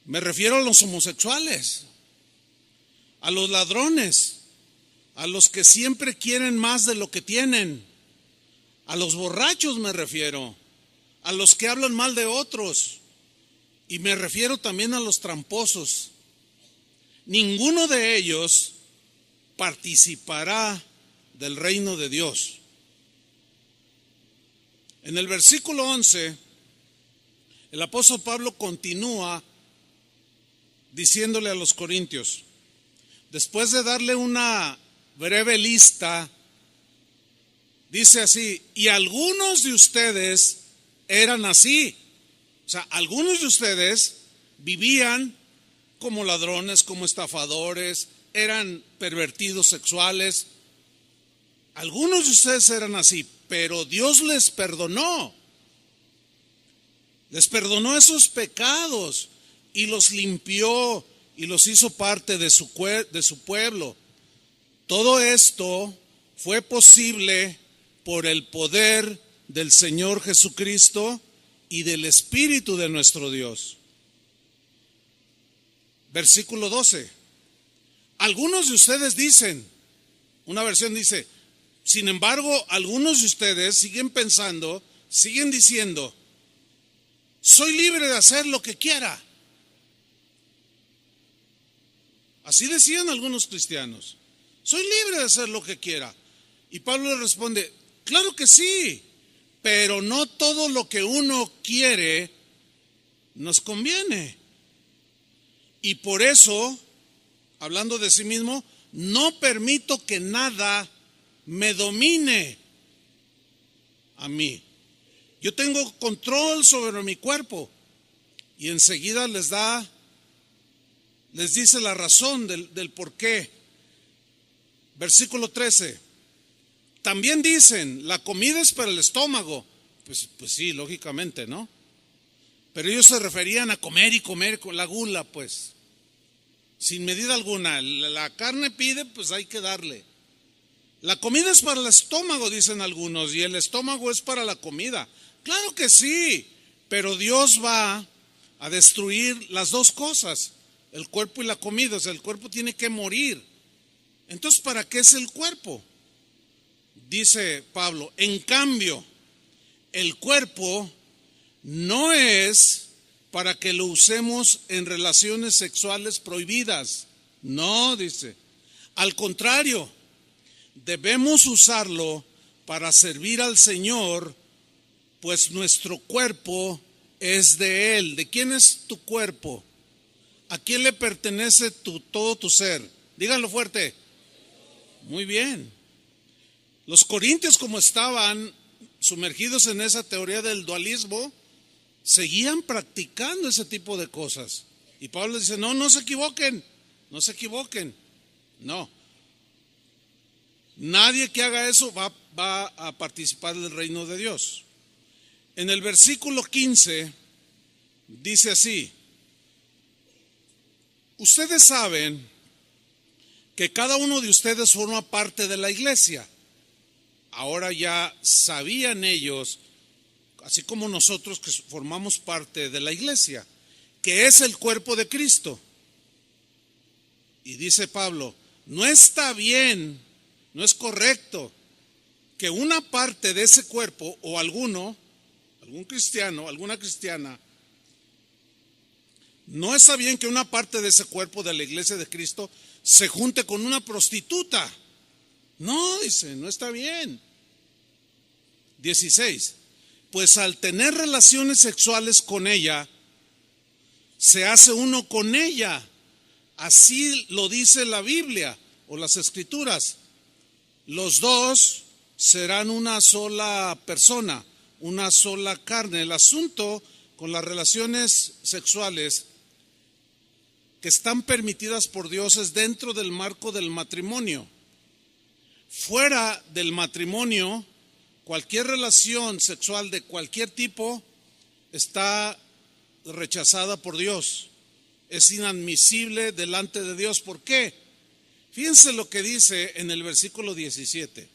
Me refiero a los homosexuales, a los ladrones, a los que siempre quieren más de lo que tienen, a los borrachos me refiero, a los que hablan mal de otros, y me refiero también a los tramposos. Ninguno de ellos participará del reino de Dios. En el versículo 11, el apóstol Pablo continúa diciéndole a los corintios, después de darle una breve lista, dice así: y algunos de ustedes eran así. O sea, algunos de ustedes vivían como ladrones, como estafadores, eran pervertidos sexuales. Algunos de ustedes eran así, pero Dios les perdonó esos pecados y los limpió y los hizo parte de su pueblo. Todo esto fue posible por el poder del Señor Jesucristo y del Espíritu de nuestro Dios. Versículo 12. Algunos de ustedes dicen, una versión dice, sin embargo, algunos de ustedes siguen pensando, siguen diciendo, soy libre de hacer lo que quiera. Así decían algunos cristianos, soy libre de hacer lo que quiera. Y Pablo le responde, claro que sí, pero no todo lo que uno quiere nos conviene. Y por eso, hablando de sí mismo, no permito que nada me domine a mí. Yo tengo control sobre mi cuerpo. Y enseguida les dice la razón del por qué. Versículo 13. También dicen, la comida es para el estómago. Pues sí, lógicamente, ¿no? Pero ellos se referían a comer y comer con la gula, pues. Sin medida alguna. La carne pide, pues hay que darle. La comida es para el estómago, dicen algunos, y el estómago es para la comida. Claro que sí, pero Dios va a destruir las dos cosas, el cuerpo y la comida. O sea, el cuerpo tiene que morir. Entonces, ¿para qué es el cuerpo? Dice Pablo, en cambio, el cuerpo no es para que lo usemos en relaciones sexuales prohibidas. No, dice. Al contrario, debemos usarlo para servir al Señor, pues nuestro cuerpo es de Él. ¿De quién es tu cuerpo? ¿A quién le pertenece todo tu ser? Díganlo fuerte. Muy bien. Los corintios, como estaban sumergidos en esa teoría del dualismo, seguían practicando ese tipo de cosas. Y Pablo dice, no se equivoquen, no se equivoquen. No. Nadie que haga eso va a participar del reino de Dios. En el versículo 15 dice así: ustedes saben que cada uno de ustedes forma parte de la iglesia. Ahora ya sabían ellos, así como nosotros que formamos parte de la iglesia, que es el cuerpo de Cristo. Y dice Pablo, no está bien, no es correcto que una parte de ese cuerpo o algún cristiano, alguna cristiana, no está bien que una parte de ese cuerpo de la iglesia de Cristo se junte con una prostituta. No, dice, no está bien. 16. Pues al tener relaciones sexuales con ella, se hace uno con ella. Así lo dice la Biblia o las Escrituras. Los dos serán una sola persona, una sola carne. El asunto con las relaciones sexuales que están permitidas por Dios es dentro del marco del matrimonio. Fuera del matrimonio, cualquier relación sexual de cualquier tipo está rechazada por Dios. Es inadmisible delante de Dios. ¿Por qué? Fíjense lo que dice en el versículo 17.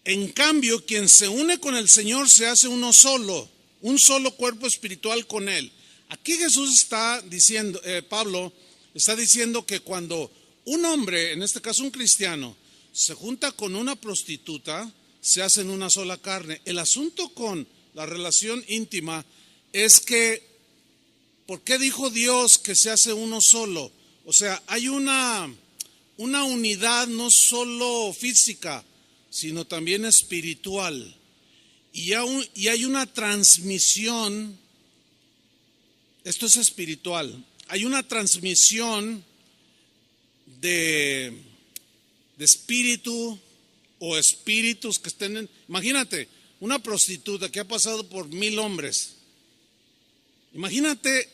En cambio, quien se une con el Señor se hace uno solo, un solo cuerpo espiritual con Él. Aquí Jesús está diciendo, Pablo está diciendo que cuando un hombre, en este caso un cristiano, se junta con una prostituta, se hacen una sola carne. El asunto con la relación íntima es que, ¿por qué dijo Dios que se hace uno solo? O sea, hay una unidad no solo física, sino también espiritual. Y hay una transmisión, esto es espiritual, hay una transmisión de espíritu o espíritus que estén imagínate, una prostituta que ha pasado por 1000 hombres. Imagínate,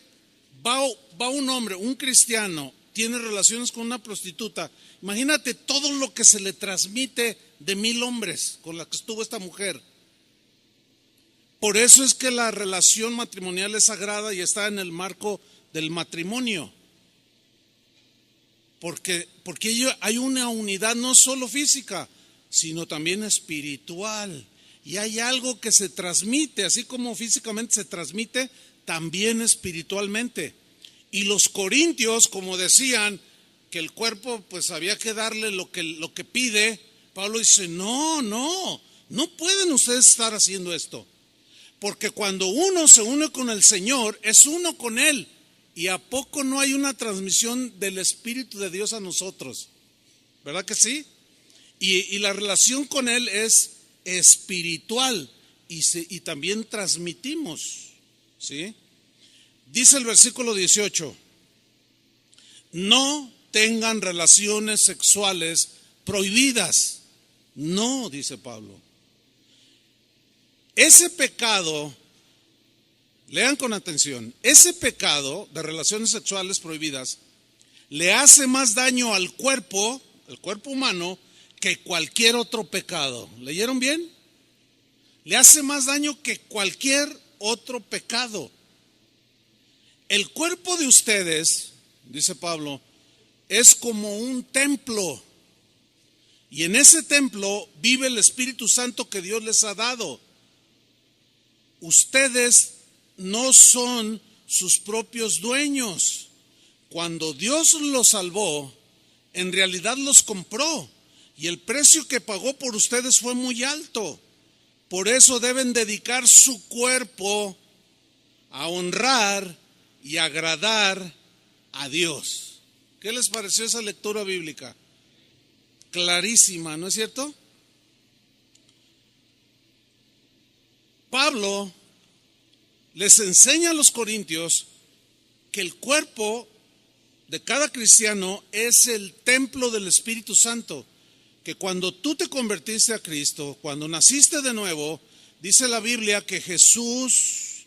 va un hombre, un cristiano, tiene relaciones con una prostituta. Imagínate todo lo que se le transmite de 1000 hombres con la que estuvo esta mujer. Por eso es que la relación matrimonial es sagrada y está en el marco del matrimonio. Porque hay una unidad no solo física, sino también espiritual. Y hay algo que se transmite, así como físicamente se transmite, también espiritualmente. Y los corintios, como decían, que el cuerpo pues había que darle lo que pide, Pablo dice, no pueden ustedes estar haciendo esto. Porque cuando uno se une con el Señor, es uno con Él. ¿Y a poco no hay una transmisión del Espíritu de Dios a nosotros? ¿Verdad que sí? Y la relación con Él es espiritual y también transmitimos, ¿sí? Dice el versículo 18, no tengan relaciones sexuales prohibidas. No, dice Pablo. Ese pecado, lean con atención, ese pecado de relaciones sexuales prohibidas le hace más daño al cuerpo, el cuerpo humano, que cualquier otro pecado. ¿Leyeron bien? Le hace más daño que cualquier otro pecado. El cuerpo de ustedes, dice Pablo, es como un templo. Y en ese templo vive el Espíritu Santo que Dios les ha dado. Ustedes no son sus propios dueños. Cuando Dios los salvó, en realidad los compró. Y el precio que pagó por ustedes fue muy alto. Por eso deben dedicar su cuerpo a honrar y agradar a Dios. ¿Qué les pareció esa lectura bíblica? Clarísima, ¿no es cierto? Pablo les enseña a los corintios que el cuerpo de cada cristiano es el templo del Espíritu Santo, que cuando tú te convertiste a Cristo, cuando naciste de nuevo, dice la Biblia que Jesús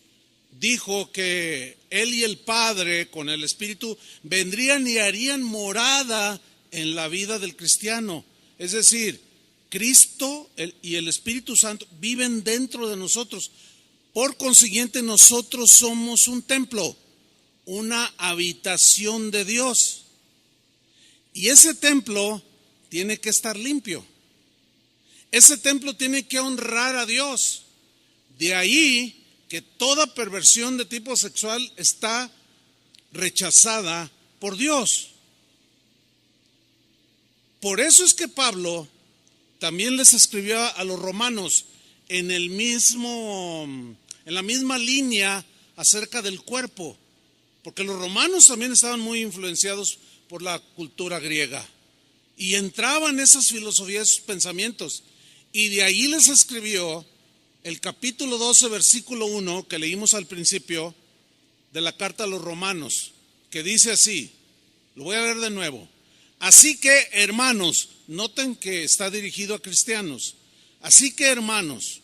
dijo que Él y el Padre con el Espíritu vendrían y harían morada en la vida del cristiano. Es decir, Cristo y el Espíritu Santo viven dentro de nosotros. Por consiguiente, nosotros somos un templo, una habitación de Dios. Y ese templo tiene que estar limpio. Ese templo tiene que honrar a Dios. De ahí que toda perversión de tipo sexual está rechazada por Dios. Por eso es que Pablo también les escribió a los romanos en la misma línea acerca del cuerpo, porque los romanos también estaban muy influenciados por la cultura griega y entraban esas filosofías, esos pensamientos, y de ahí les escribió el capítulo 12, versículo 1 que leímos al principio de la carta a los romanos, que dice así, lo voy a leer de nuevo. Así que, hermanos, noten que está dirigido a cristianos. Así que, hermanos,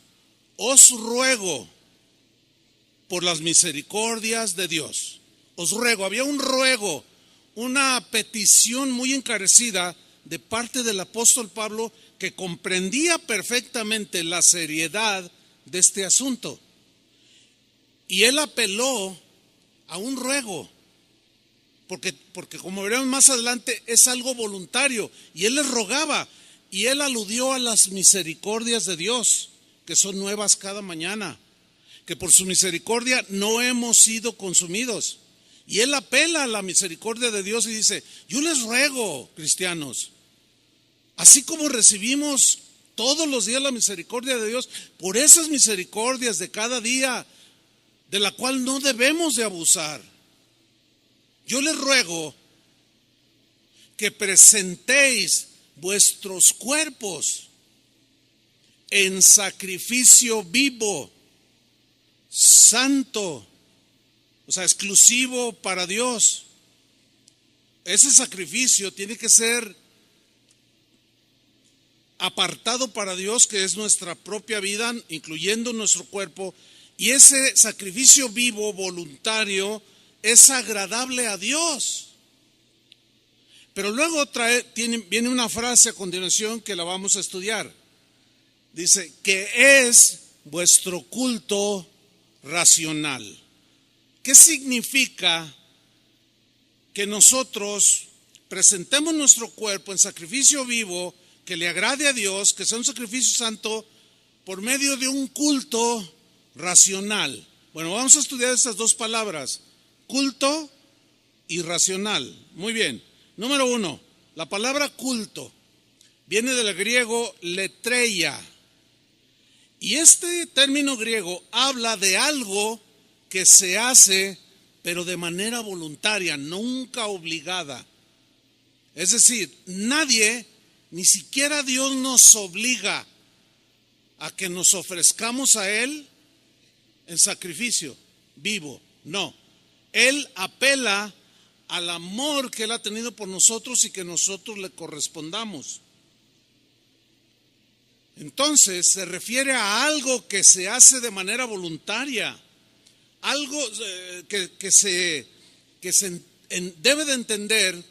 os ruego por las misericordias de Dios. Os ruego, había un ruego, una petición muy encarecida de parte del apóstol Pablo, que comprendía perfectamente la seriedad de este asunto. Y él apeló a un ruego. Porque como veremos más adelante es algo voluntario, y él les rogaba, y él aludió a las misericordias de Dios, que son nuevas cada mañana. que por su misericordia no hemos sido consumidos. Y él apela a la misericordia de Dios y dice: yo les ruego, cristianos, así como recibimos todos los días la misericordia de Dios, por esas misericordias de cada día, de la cual no debemos de abusar, yo les ruego que presentéis vuestros cuerpos en sacrificio vivo, santo, o sea, exclusivo para Dios. Ese sacrificio tiene que ser apartado para Dios, que es nuestra propia vida, incluyendo nuestro cuerpo, y ese sacrificio vivo, voluntario, es agradable a Dios. Pero luego viene una frase a continuación que la vamos a estudiar. Dice que es vuestro culto racional. ¿Qué significa que nosotros presentemos nuestro cuerpo en sacrificio vivo que le agrade a Dios, que sea un sacrificio santo, por medio de un culto racional? Bueno, vamos a estudiar estas dos palabras, culto y racional. Muy bien. Número 1, la palabra culto viene del griego letreia. Y este término griego habla de algo que se hace, pero de manera voluntaria, nunca obligada. Es decir, nadie, ni siquiera Dios, nos obliga a que nos ofrezcamos a Él en sacrificio vivo. No, Él apela al amor que Él ha tenido por nosotros y que nosotros le correspondamos. Entonces se refiere a algo que se hace de manera voluntaria, algo que se debe de entender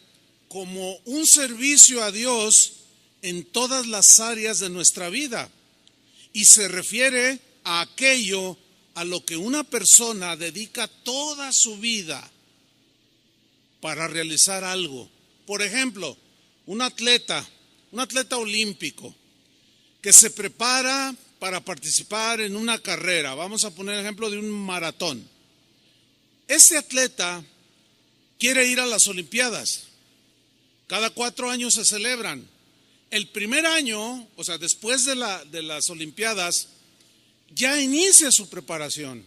como un servicio a Dios en todas las áreas de nuestra vida, y se refiere a aquello a lo que una persona dedica toda su vida para realizar algo. Por ejemplo, un atleta olímpico que se prepara para participar en una carrera. Vamos a poner el ejemplo de un maratón. Este atleta quiere ir a las Olimpiadas. Cada 4 años se celebran. El primer año, o sea, después de las Olimpiadas, ya inicia su preparación.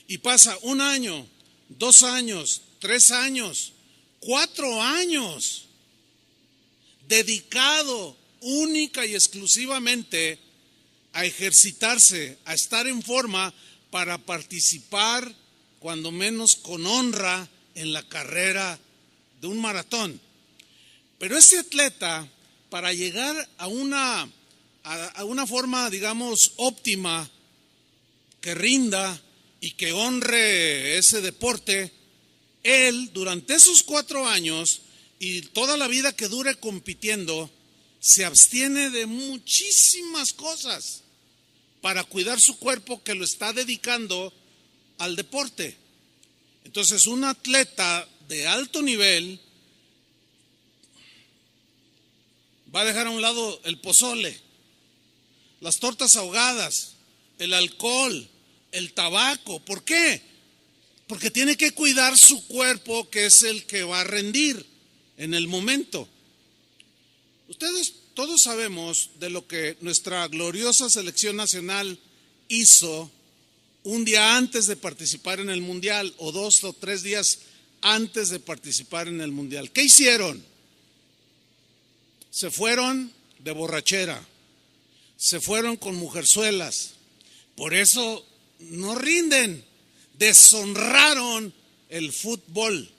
Y pasa 1 año, 2 años, 3 años, 4 años dedicado única y exclusivamente a ejercitarse, a estar en forma para participar, cuando menos con honra, en la carrera de un maratón. Pero ese atleta, para llegar a una forma, digamos, óptima, que rinda y que honre ese deporte, él durante esos 4 años y toda la vida que dure compitiendo, se abstiene de muchísimas cosas para cuidar su cuerpo, que lo está dedicando al deporte. Entonces, un atleta de alto nivel va a dejar a un lado el pozole, las tortas ahogadas, el alcohol, el tabaco. ¿Por qué? Porque tiene que cuidar su cuerpo, que es el que va a rendir en el momento. Ustedes todos sabemos de lo que nuestra gloriosa selección nacional hizo un día antes de participar en el mundial, o 2 o 3 días antes de participar en el mundial. ¿Qué hicieron? Se fueron de borrachera, se fueron con mujerzuelas. Por eso no rinden, deshonraron el fútbol.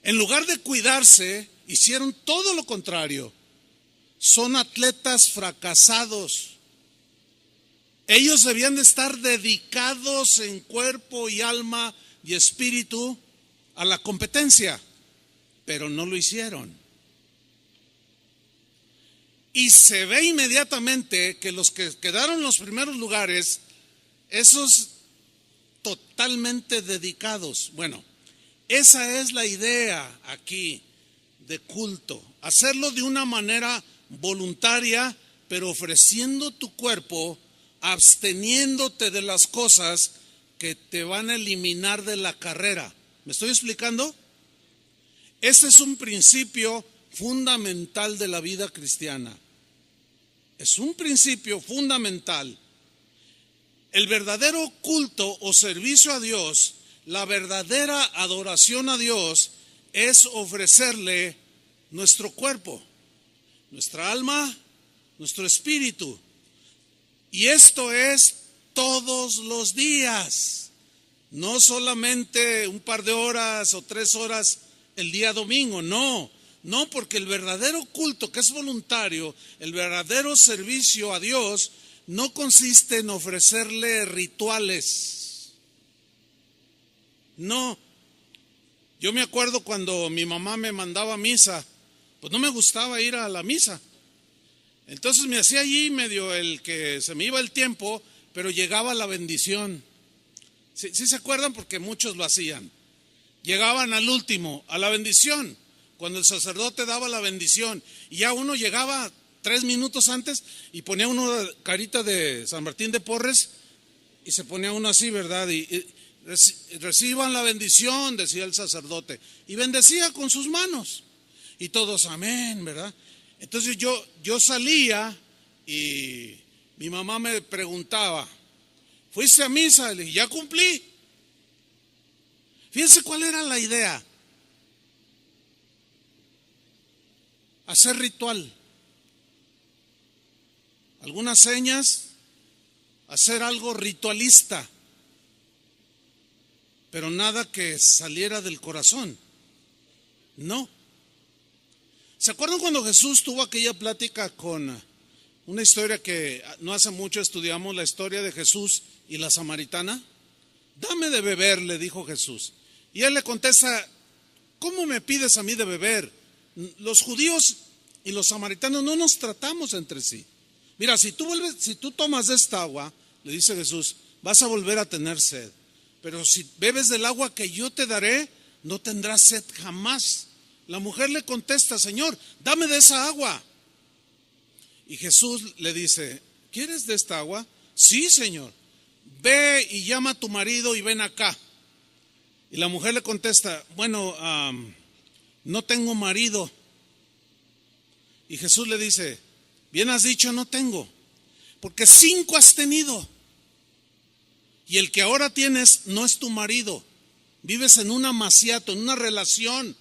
En lugar de cuidarse, hicieron todo lo contrario. Son atletas fracasados. Ellos debían de estar dedicados en cuerpo y alma y espíritu a la competencia, pero no lo hicieron. Y se ve inmediatamente que los que quedaron en los primeros lugares, esos totalmente dedicados. Bueno, esa es la idea aquí de culto, hacerlo de una manera voluntaria, pero ofreciendo tu cuerpo absteniéndote de las cosas que te van a eliminar de la carrera. ¿Me estoy explicando? Este es un principio fundamental de la vida cristiana. Es un principio fundamental. El verdadero culto o servicio a Dios, la verdadera adoración a Dios, es ofrecerle nuestro cuerpo, nuestra alma, nuestro espíritu. Y esto es todos los días, no solamente un par de horas o 3 horas el día domingo, no, porque el verdadero culto, que es voluntario, el verdadero servicio a Dios, no consiste en ofrecerle rituales. No. Yo me acuerdo cuando mi mamá me mandaba a misa, pues no me gustaba ir a la misa. Entonces me hacía allí medio el que se me iba el tiempo, pero llegaba la bendición. ¿Sí se acuerdan? Porque muchos lo hacían. Llegaban al último, a la bendición, cuando el sacerdote daba la bendición. Y ya uno llegaba 3 minutos antes y ponía uno carita de San Martín de Porres y se ponía uno así, ¿verdad? Y reciban la bendición, decía el sacerdote, y bendecía con sus manos. Y todos, amén, ¿verdad? Entonces yo salía y mi mamá me preguntaba, ¿fuiste a misa? Le dije, ya cumplí. Fíjense cuál era la idea. Hacer ritual. Algunas señas, hacer algo ritualista, pero nada que saliera del corazón. No. ¿Se acuerdan cuando Jesús tuvo aquella plática con una historia que no hace mucho estudiamos, la historia de Jesús y la samaritana? Dame de beber, le dijo Jesús. Y él le contesta, ¿cómo me pides a mí de beber? Los judíos y los samaritanos no nos tratamos entre sí. Mira, si tú tomas de esta agua, le dice Jesús, vas a volver a tener sed. Pero si bebes del agua que yo te daré, no tendrás sed jamás. La mujer le contesta, Señor, dame de esa agua. Y Jesús le dice, ¿quieres de esta agua? Sí, Señor. Ve y llama a tu marido y ven acá. Y la mujer le contesta, bueno, no tengo marido. Y Jesús le dice, bien has dicho, no tengo, porque 5 has tenido. Y el que ahora tienes no es tu marido. Vives en un amaciato, en una relación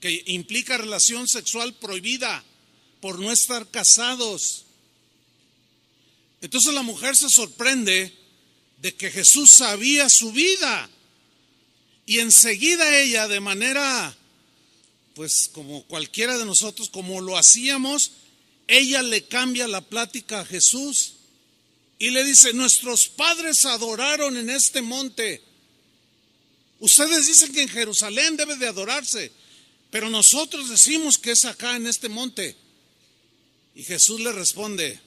que implica relación sexual prohibida por no estar casados. Entonces la mujer se sorprende de que Jesús sabía su vida. Y enseguida ella, de manera, pues como cualquiera de nosotros, como lo hacíamos, ella le cambia la plática a Jesús y le dice, nuestros padres adoraron en este monte. Ustedes dicen que en Jerusalén debe de adorarse, pero nosotros decimos que es acá en este monte. Y Jesús le responde,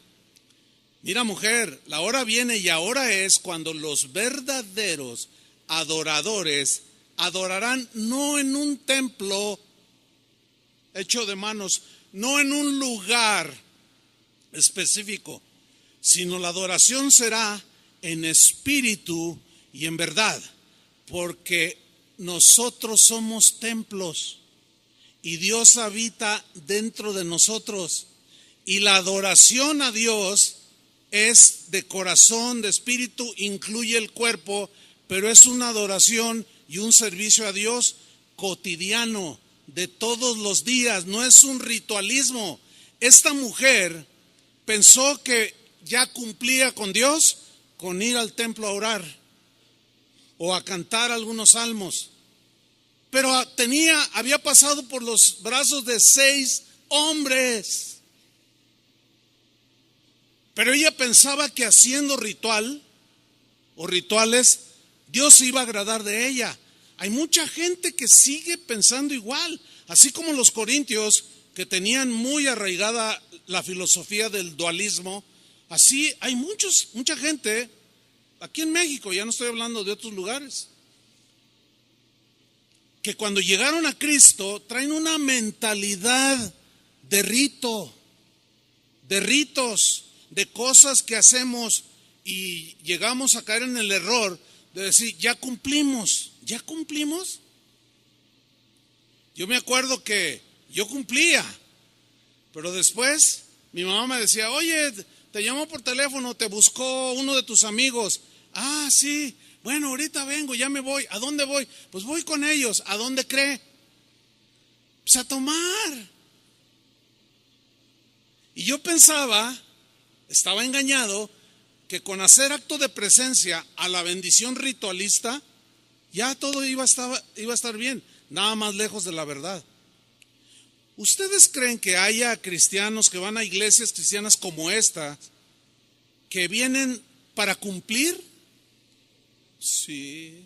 mira mujer, la hora viene y ahora es cuando los verdaderos adoradores adorarán no en un templo hecho de manos, no en un lugar específico, sino la adoración será en espíritu y en verdad, porque nosotros somos templos y Dios habita dentro de nosotros, y la adoración a Dios es de corazón, de espíritu, incluye el cuerpo, pero es una adoración y un servicio a Dios cotidiano, de todos los días, no es un ritualismo. Esta mujer pensó que ya cumplía con Dios con ir al templo a orar o a cantar algunos salmos, pero había pasado por los brazos de 6 hombres. Pero ella pensaba que haciendo ritual o rituales, Dios se iba a agradar de ella. Hay mucha gente que sigue pensando igual, así como los corintios que tenían muy arraigada la filosofía del dualismo. Así hay mucha gente aquí en México, ya no estoy hablando de otros lugares, que cuando llegaron a Cristo traen una mentalidad de rito, de ritos. de cosas que hacemos y llegamos a caer en el error de decir, ya cumplimos. Yo me acuerdo que yo cumplía, pero después mi mamá me decía, oye, te llamó por teléfono, te buscó uno de tus amigos. Ah, sí, bueno, ahorita vengo, ya me voy. ¿A dónde voy? Pues voy con ellos. ¿A dónde cree? Pues a tomar. Y yo pensaba, estaba engañado, que con hacer acto de presencia a la bendición ritualista, ya todo iba a estar bien, nada más lejos de la verdad. ¿Ustedes creen que haya cristianos que van a iglesias cristianas como esta, que vienen para cumplir? Sí.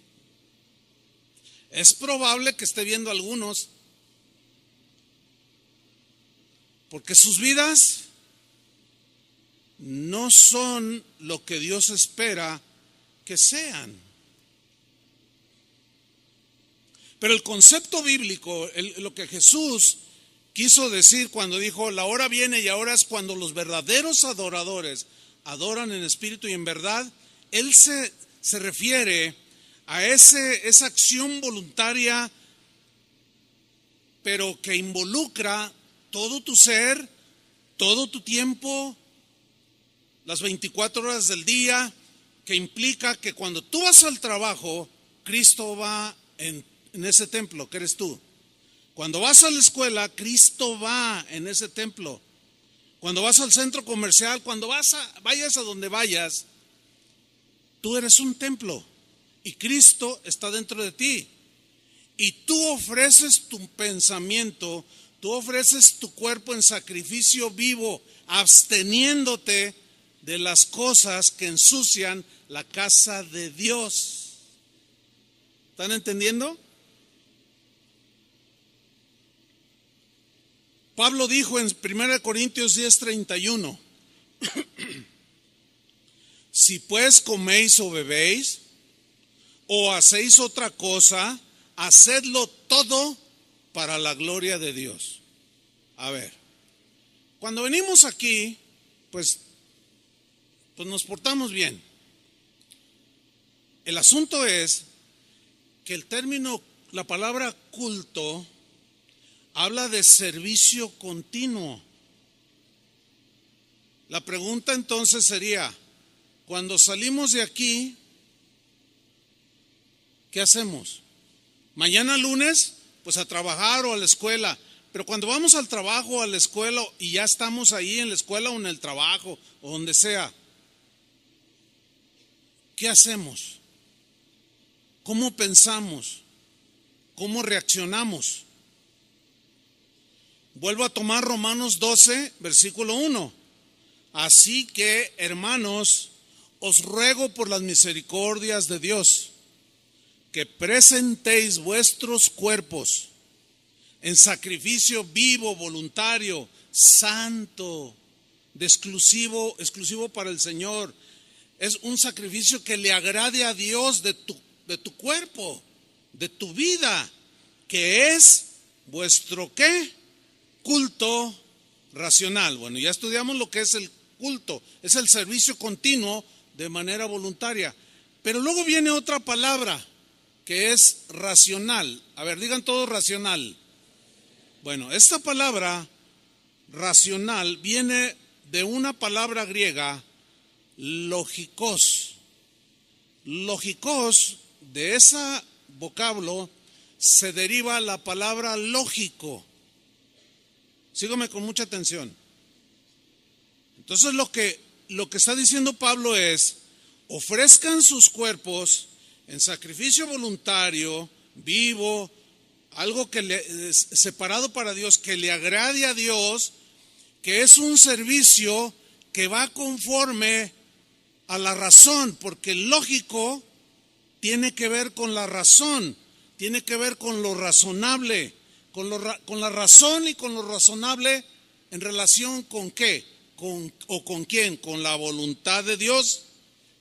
Es probable que esté viendo algunos, porque sus vidas no son lo que Dios espera que sean. Pero el concepto bíblico, lo que Jesús quiso decir cuando dijo, la hora viene y ahora es cuando los verdaderos adoradores adoran en espíritu y en verdad, Él se refiere a esa acción voluntaria, pero que involucra todo tu ser, todo tu tiempo, las 24 horas del día, que implica que cuando tú vas al trabajo, Cristo va en ese templo, que eres tú. Cuando vas a la escuela, Cristo va en ese templo. Cuando vas al centro comercial, cuando vayas a donde vayas, tú eres un templo y Cristo está dentro de ti. Y tú ofreces tu pensamiento, tú ofreces tu cuerpo en sacrificio vivo, absteniéndote de las cosas que ensucian la casa de Dios. ¿Están entendiendo? Pablo dijo en 1 Corintios 10:31, si pues coméis o bebéis o hacéis otra cosa, hacedlo todo para la gloria de Dios. A ver, cuando venimos aquí, pues nos portamos bien. El asunto es que el término, la palabra culto, habla de servicio continuo. La pregunta entonces sería, cuando salimos de aquí, ¿qué hacemos? Mañana lunes, pues a trabajar o a la escuela. Pero cuando vamos al trabajo o a la escuela y ya estamos ahí en la escuela o en el trabajo o donde sea, ¿qué hacemos? ¿Cómo pensamos? ¿Cómo reaccionamos? Vuelvo a tomar Romanos 12, versículo 1. Así que, hermanos, os ruego por las misericordias de Dios, que presentéis vuestros cuerpos en sacrificio vivo, voluntario, santo, exclusivo para el Señor. Es un sacrificio que le agrade a Dios de tu cuerpo, de tu vida, que es vuestro ¿qué? Culto racional. Bueno, ya estudiamos lo que es el culto, es el servicio continuo de manera voluntaria. Pero luego viene otra palabra que es racional. A ver, digan todos racional. Bueno, esta palabra racional viene de una palabra griega, logikos. Logikos, de ese vocablo se deriva la palabra lógico. Sígame con mucha atención. Entonces lo que está diciendo Pablo es, ofrezcan sus cuerpos en sacrificio voluntario, vivo, algo que separado para Dios, que le agrade a Dios, que es un servicio que va conforme a la razón, porque el lógico tiene que ver con la razón, tiene que ver con lo razonable, con la razón y con lo razonable en relación con qué, con quién, con la voluntad de Dios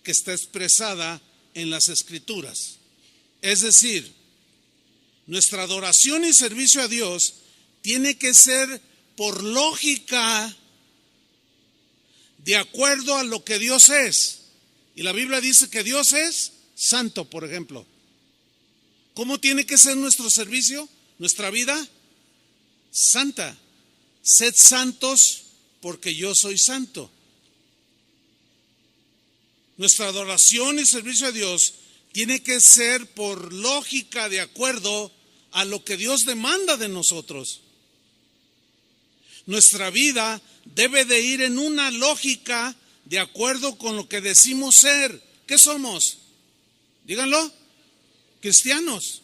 que está expresada en las Escrituras. Es decir, nuestra adoración y servicio a Dios tiene que ser por lógica de acuerdo a lo que Dios es. Y la Biblia dice que Dios es santo, por ejemplo. ¿Cómo tiene que ser nuestro servicio, nuestra vida? Santa. Sed santos porque yo soy santo. Nuestra adoración y servicio a Dios tiene que ser por lógica de acuerdo a lo que Dios demanda de nosotros. Nuestra vida debe de ir en una lógica de acuerdo con lo que decimos ser. ¿Qué somos? Díganlo. Cristianos.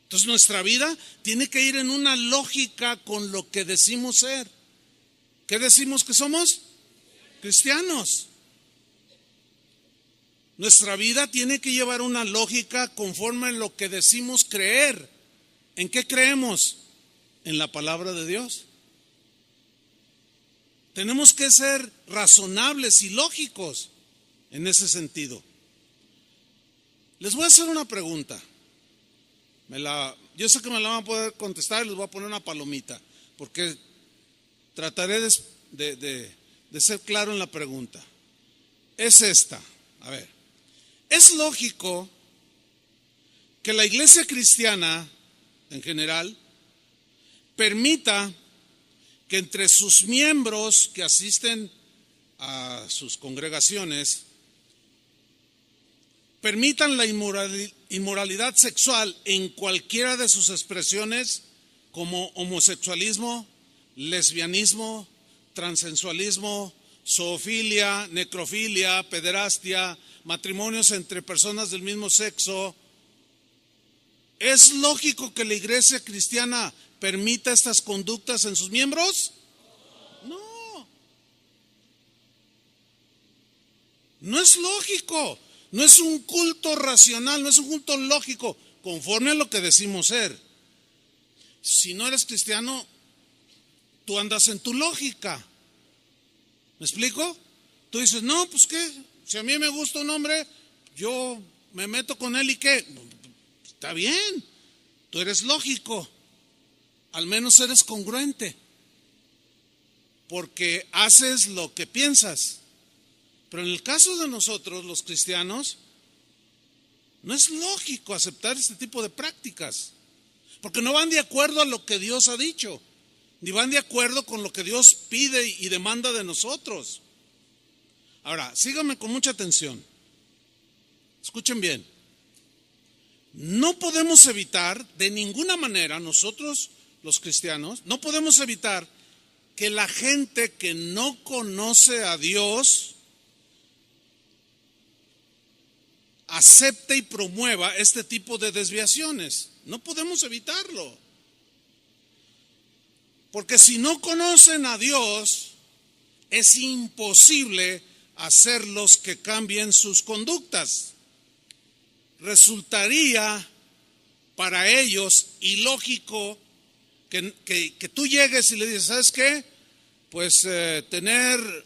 Entonces nuestra vida tiene que ir en una lógica con lo que decimos ser. ¿Qué decimos que somos? Cristianos. Nuestra vida tiene que llevar una lógica conforme a lo que decimos creer. ¿En qué creemos? En la palabra de Dios. Tenemos que ser razonables y lógicos en ese sentido. Les voy a hacer una pregunta. Yo sé que me la van a poder contestar y les voy a poner una palomita, porque trataré de ser claro en la pregunta. Es esta. A ver, es lógico que la iglesia cristiana en general permita que entre sus miembros que asisten a sus congregaciones permitan la inmoralidad sexual en cualquiera de sus expresiones, como homosexualismo, lesbianismo, transexualismo, zoofilia, necrofilia, pederastia, matrimonios entre personas del mismo sexo. ¿Es lógico que la iglesia cristiana permita estas conductas en sus miembros? No. No es lógico. No es un culto racional, no es un culto lógico, conforme a lo que decimos ser. Si no eres cristiano, tú andas en tu lógica. ¿Me explico? Tú dices, no, pues qué, si a mí me gusta un hombre, yo me meto con él y qué. Está bien, tú eres lógico, al menos eres congruente, porque haces lo que piensas. Pero en el caso de nosotros, los cristianos, no es lógico aceptar este tipo de prácticas, porque no van de acuerdo a lo que Dios ha dicho, ni van de acuerdo con lo que Dios pide y demanda de nosotros. Ahora, síganme con mucha atención. Escuchen bien. No podemos evitar, de ninguna manera, nosotros los cristianos, no podemos evitar que la gente que no conoce a Dios acepte y promueva este tipo de desviaciones. No podemos evitarlo. Porque si no conocen a Dios, es imposible hacerlos que cambien sus conductas. Resultaría para ellos ilógico que tú llegues y le dices, ¿sabes qué? Pues tener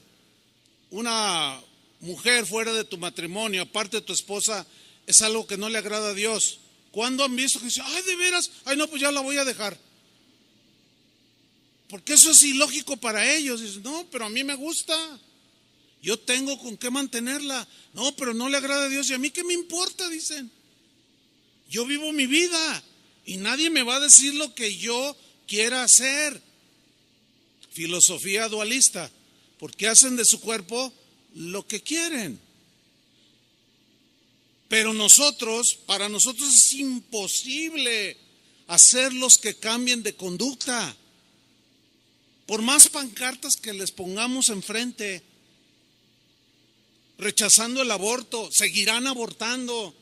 una mujer fuera de tu matrimonio, aparte de tu esposa, es algo que no le agrada a Dios. ¿Cuándo han visto que dicen, ay, de veras, ay, no, pues ya la voy a dejar? Porque eso es ilógico para ellos. Dicen, no, pero a mí me gusta, yo tengo con qué mantenerla. No, pero no le agrada a Dios, y a mí qué me importa, dicen. Yo vivo mi vida y nadie me va a decir lo que yo quiera hacer. Filosofía dualista, porque hacen de su cuerpo lo que quieren. Pero para nosotros es imposible hacerlos que cambien de conducta. Por más pancartas que les pongamos enfrente, rechazando el aborto, seguirán abortando.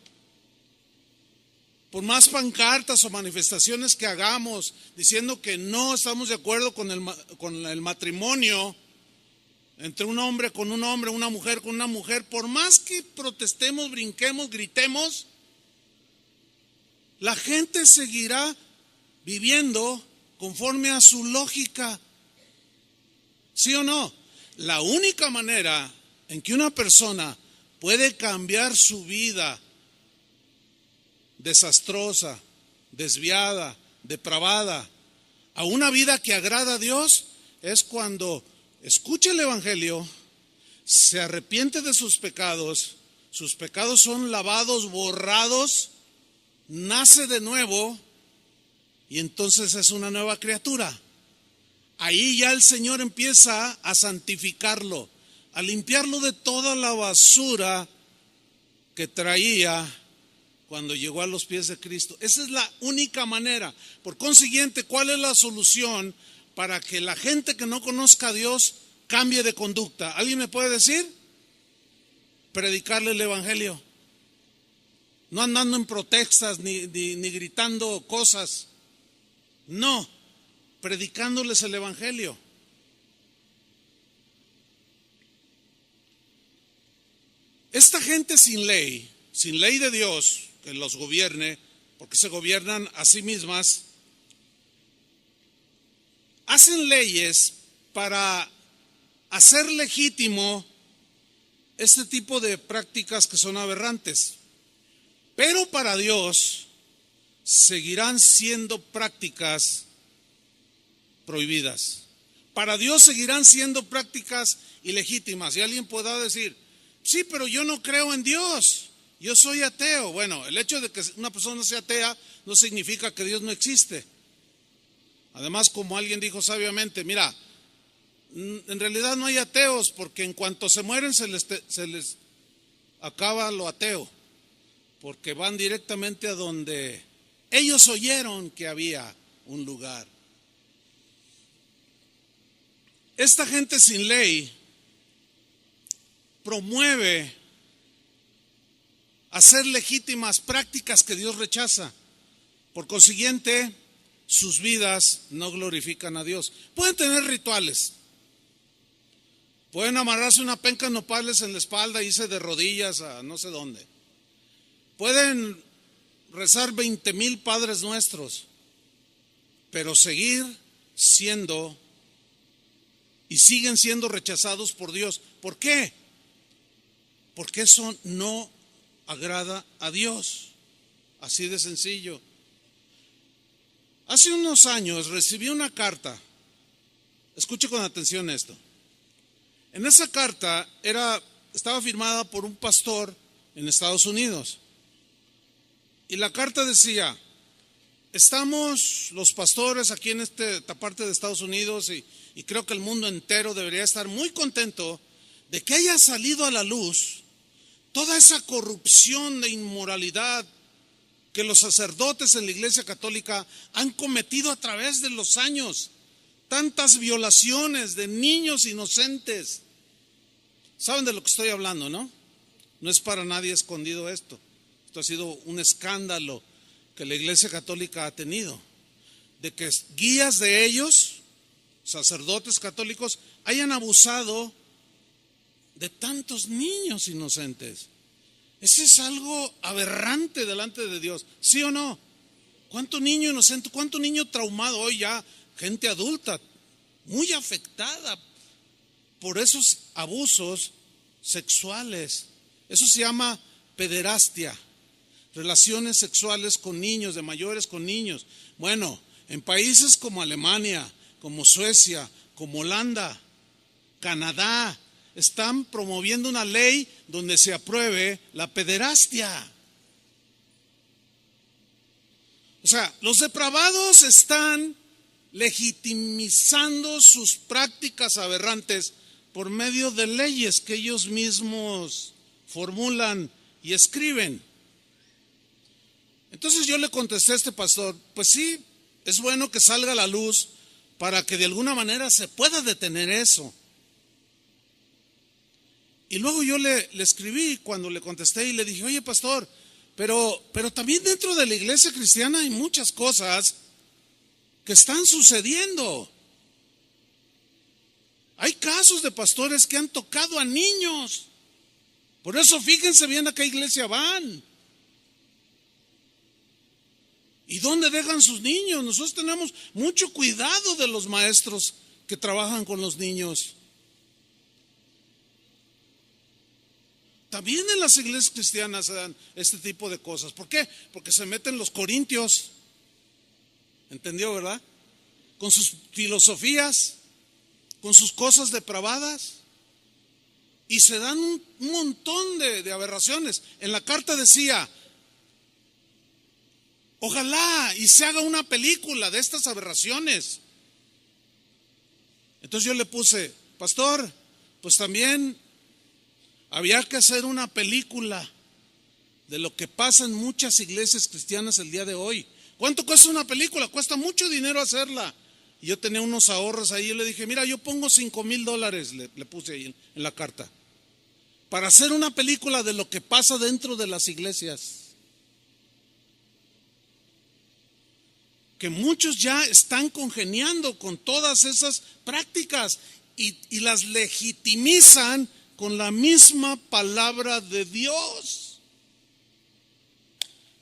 Por más pancartas o manifestaciones que hagamos diciendo que no estamos de acuerdo con el matrimonio entre un hombre con un hombre, una mujer con una mujer, por más que protestemos, brinquemos, gritemos, la gente seguirá viviendo conforme a su lógica. ¿Sí o no? La única manera en que una persona puede cambiar su vida desastrosa, desviada, depravada, a una vida que agrada a Dios, es cuando escucha el Evangelio, se arrepiente de sus pecados son lavados, borrados, nace de nuevo y entonces es una nueva criatura. Ahí ya el Señor empieza a santificarlo, a limpiarlo de toda la basura que traía cuando llegó a los pies de Cristo. Esa es la única manera. Por consiguiente, ¿cuál es la solución para que la gente que no conozca a Dios cambie de conducta? ¿Alguien me puede decir? Predicarle el Evangelio. No andando en protestas ni gritando cosas. No, predicándoles el Evangelio. Esta gente sin ley de Dios que los gobierne, porque se gobiernan a sí mismas, hacen leyes para hacer legítimo este tipo de prácticas que son aberrantes. Pero para Dios seguirán siendo prácticas prohibidas. Para Dios seguirán siendo prácticas ilegítimas. Y alguien podrá decir, sí, pero yo no creo en Dios, yo soy ateo. Bueno, el hecho de que una persona sea atea no significa que Dios no existe. Además, como alguien dijo sabiamente, mira, en realidad no hay ateos, porque en cuanto se mueren se les acaba lo ateo, porque van directamente a donde ellos oyeron que había un lugar. Esta gente sin ley promueve hacer legítimas prácticas que Dios rechaza. Por consiguiente, sus vidas no glorifican a Dios. Pueden tener rituales, pueden amarrarse una penca de nopales en la espalda e irse de rodillas a no sé dónde. Pueden rezar 20,000 Padres Nuestros, pero seguir siendo y siguen siendo rechazados por Dios. ¿Por qué? Porque eso no agrada a Dios. Así de sencillo. Hace unos años recibí una carta. Escuche con atención esto. En esa carta estaba firmada por un pastor en Estados Unidos. Y la carta decía, estamos los pastores aquí en esta parte de Estados Unidos y creo que el mundo entero debería estar muy contento de que haya salido a la luz toda esa corrupción de inmoralidad que los sacerdotes en la Iglesia Católica han cometido a través de los años. Tantas violaciones de niños inocentes. ¿Saben de lo que estoy hablando, no? No es para nadie escondido esto. Esto ha sido un escándalo que la Iglesia Católica ha tenido. De que guías de ellos, sacerdotes católicos, hayan abusado de tantos niños inocentes. Eso es algo aberrante delante de Dios, ¿sí o no? ¿Cuánto niño inocente, cuánto niño traumado hoy ya, gente adulta, muy afectada por esos abusos sexuales? Eso se llama pederastia, relaciones sexuales con niños, de mayores con niños. Bueno, en países como Alemania, como Suecia, como Holanda, Canadá, están promoviendo una ley donde se apruebe la pederastia. O sea, los depravados están legitimizando sus prácticas aberrantes por medio de leyes que ellos mismos formulan y escriben. Entonces yo le contesté a este pastor, pues sí, es bueno que salga a la luz para que de alguna manera se pueda detener eso. Y luego yo le escribí cuando le contesté y le dije, oye pastor, pero también dentro de la iglesia cristiana hay muchas cosas que están sucediendo. Hay casos de pastores que han tocado a niños. Por eso fíjense bien a qué iglesia van. ¿Y dónde dejan sus niños? Nosotros tenemos mucho cuidado de los maestros que trabajan con los niños. También en las iglesias cristianas se dan este tipo de cosas. ¿Por qué? Porque se meten los corintios. ¿Entendió, verdad? Con sus filosofías. con sus cosas depravadas. Y se dan un montón de aberraciones. En la carta decía, ojalá y se haga una película de estas aberraciones. Entonces yo le puse, pastor, pues también había que hacer una película de lo que pasa en muchas iglesias cristianas el día de hoy. ¿Cuánto cuesta una película? Cuesta mucho dinero hacerla. Y yo tenía unos ahorros ahí, yo le dije, mira, yo pongo $5,000, le puse ahí en la carta, para hacer una película de lo que pasa dentro de las iglesias. Que muchos ya están congeniando con todas esas prácticas y las legitimizan con la misma palabra de Dios.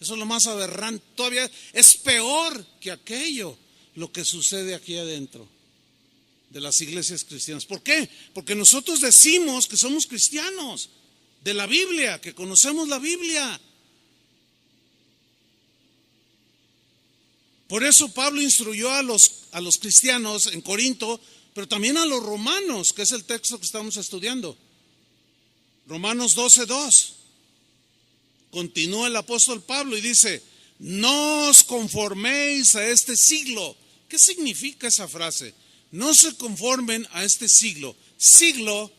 Eso es lo más aberrante. Todavía es peor que aquello, lo que sucede aquí adentro de las iglesias cristianas. ¿Por qué? Porque nosotros decimos que somos cristianos de la Biblia, que conocemos la Biblia. Por eso Pablo instruyó a los cristianos en Corinto, pero también a los romanos, que es el texto que estamos estudiando. Romanos 12:2. Continúa el apóstol Pablo y dice, no os conforméis a este siglo. ¿Qué significa esa frase? No se conformen a este siglo. Siglo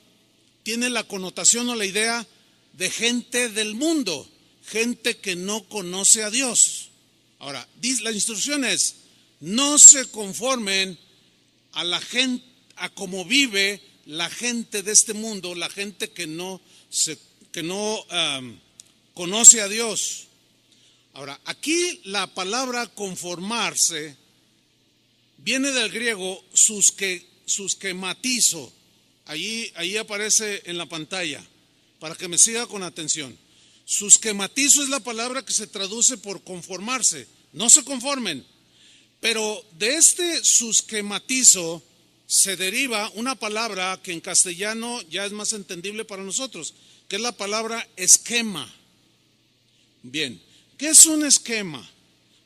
tiene la connotación o la idea de gente del mundo, gente que no conoce a Dios. Ahora, la instrucción es, no se conformen a la gente, a cómo vive la gente de este mundo, la gente que no conoce a Dios. Ahora, aquí la palabra conformarse viene del griego susquematizo. Ahí aparece en la pantalla, para que me siga con atención. Susquematizo es la palabra que se traduce por conformarse. No se conformen. Pero de este susquematizo se deriva una palabra que en castellano ya es más entendible para nosotros, que es la palabra esquema. Bien, ¿qué es un esquema?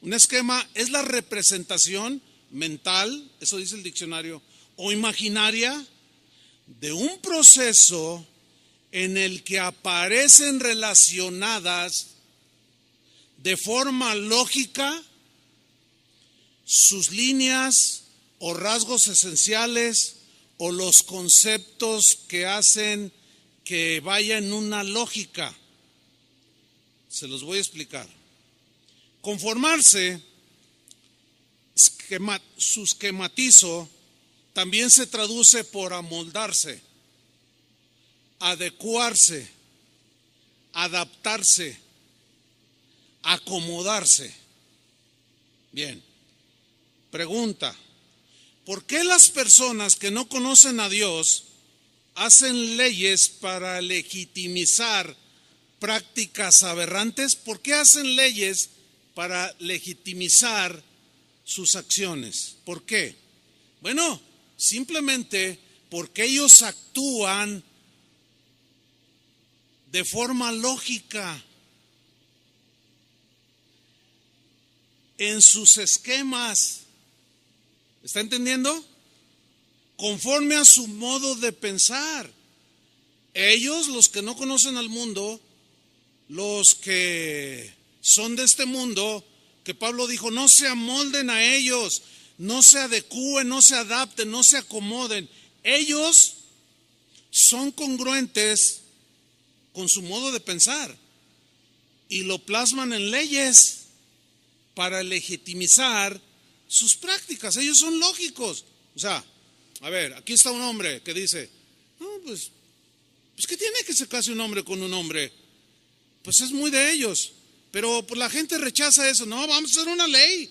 Un esquema es la representación mental, eso dice el diccionario, o imaginaria de un proceso en el que aparecen relacionadas de forma lógica sus líneas o rasgos esenciales o los conceptos que hacen que vaya en una lógica. Se los voy a explicar. Conformarse, susquematizo, también se traduce por amoldarse, adecuarse, adaptarse, acomodarse. Bien, pregunta, ¿por qué las personas que no conocen a Dios hacen leyes para legitimizar prácticas aberrantes? ¿Por qué hacen leyes para legitimizar sus acciones? ¿Por qué? Bueno, simplemente porque ellos actúan de forma lógica en sus esquemas. ¿Está entendiendo? Conforme a su modo de pensar. Ellos, los que no conocen al mundo, los que son de este mundo, que Pablo dijo, no se amolden a ellos, no se adecúen, no se adapten, no se acomoden. Ellos son congruentes con su modo de pensar y lo plasman en leyes para legitimizar sus prácticas. Ellos son lógicos. O sea, a ver, aquí está un hombre que dice, no, pues ¿qué tiene que se case un hombre con un hombre? Pues es muy de ellos. Pero pues la gente rechaza eso. No, vamos a hacer una ley.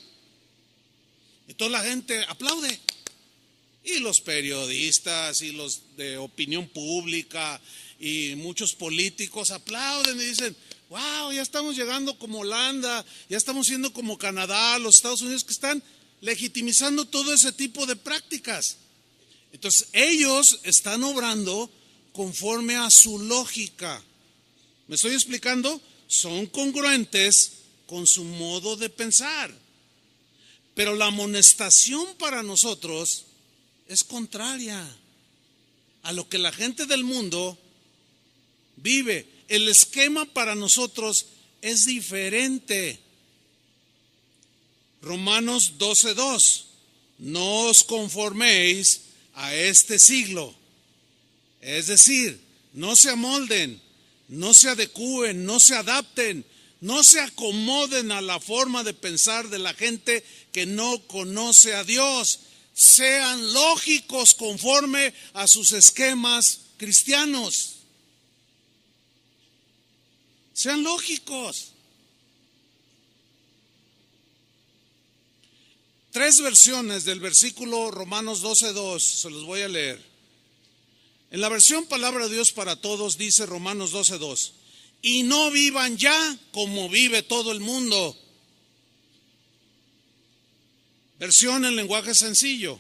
Y toda la gente aplaude. Y los periodistas y los de opinión pública y muchos políticos aplauden y dicen, wow, ya estamos llegando como Holanda, ya estamos siendo como Canadá, los Estados Unidos, que están legitimizando todo ese tipo de prácticas. Entonces ellos están obrando conforme a su lógica. ¿Me estoy explicando? Son congruentes con su modo de pensar. Pero la amonestación para nosotros es contraria. a lo que la gente del mundo vive. El esquema para nosotros es diferente. Romanos 12:2. No os conforméis a este siglo. Es decir, no se amolden, no se adecúen, no se adapten, no se acomoden a la forma de pensar de la gente que no conoce a Dios. Sean lógicos conforme a sus esquemas cristianos. Sean lógicos. 3 versiones del versículo Romanos 12:2, se los voy a leer. En la versión Palabra de Dios para Todos dice Romanos 12:2, y no vivan ya como vive todo el mundo. Versión en lenguaje sencillo,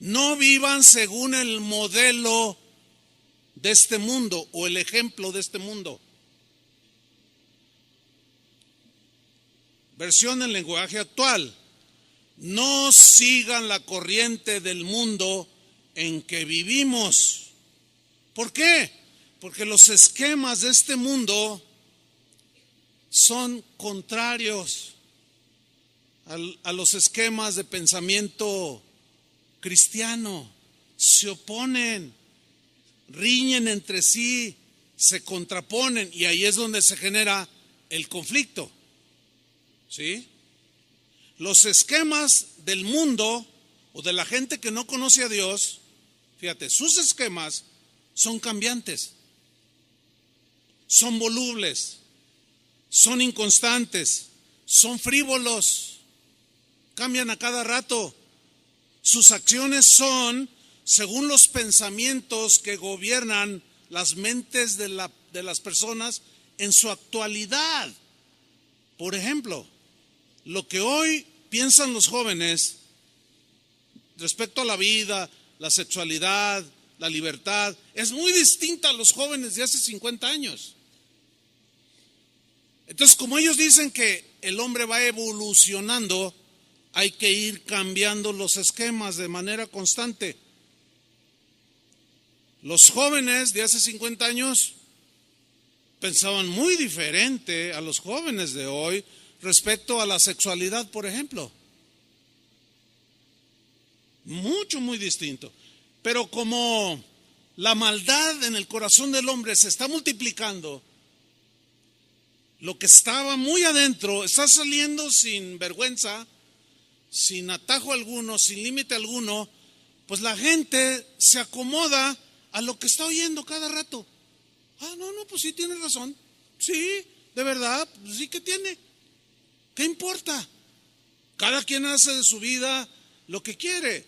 no vivan según el modelo de este mundo o el ejemplo de este mundo. Versión en lenguaje actual, no sigan la corriente del mundo en que vivimos. ¿Por qué? Porque los esquemas de este mundo son contrarios a los esquemas de pensamiento cristiano. Se oponen, riñen entre sí, se contraponen, y ahí es donde se genera el conflicto. ¿Sí? Los esquemas del mundo o de la gente que no conoce a Dios, fíjate, sus esquemas son cambiantes, son volubles, son inconstantes, son frívolos, cambian a cada rato. Sus acciones son según los pensamientos que gobiernan las mentes de las personas en su actualidad. Por ejemplo, lo que hoy piensan los jóvenes respecto a la vida, la sexualidad, la libertad, es muy distinta a los jóvenes de hace 50 años. Entonces, como ellos dicen que el hombre va evolucionando, hay que ir cambiando los esquemas de manera constante. Los jóvenes de hace 50 años pensaban muy diferente a los jóvenes de hoy respecto a la sexualidad, por ejemplo. Muy distinto. Pero como la maldad en el corazón del hombre se está multiplicando, lo que estaba muy adentro está saliendo sin vergüenza, sin atajo alguno, sin límite alguno, pues la gente se acomoda a lo que está oyendo cada rato. No, pues sí tiene razón. Sí, de verdad, pues sí que tiene. ¿Qué importa? Cada quien hace de su vida lo que quiere.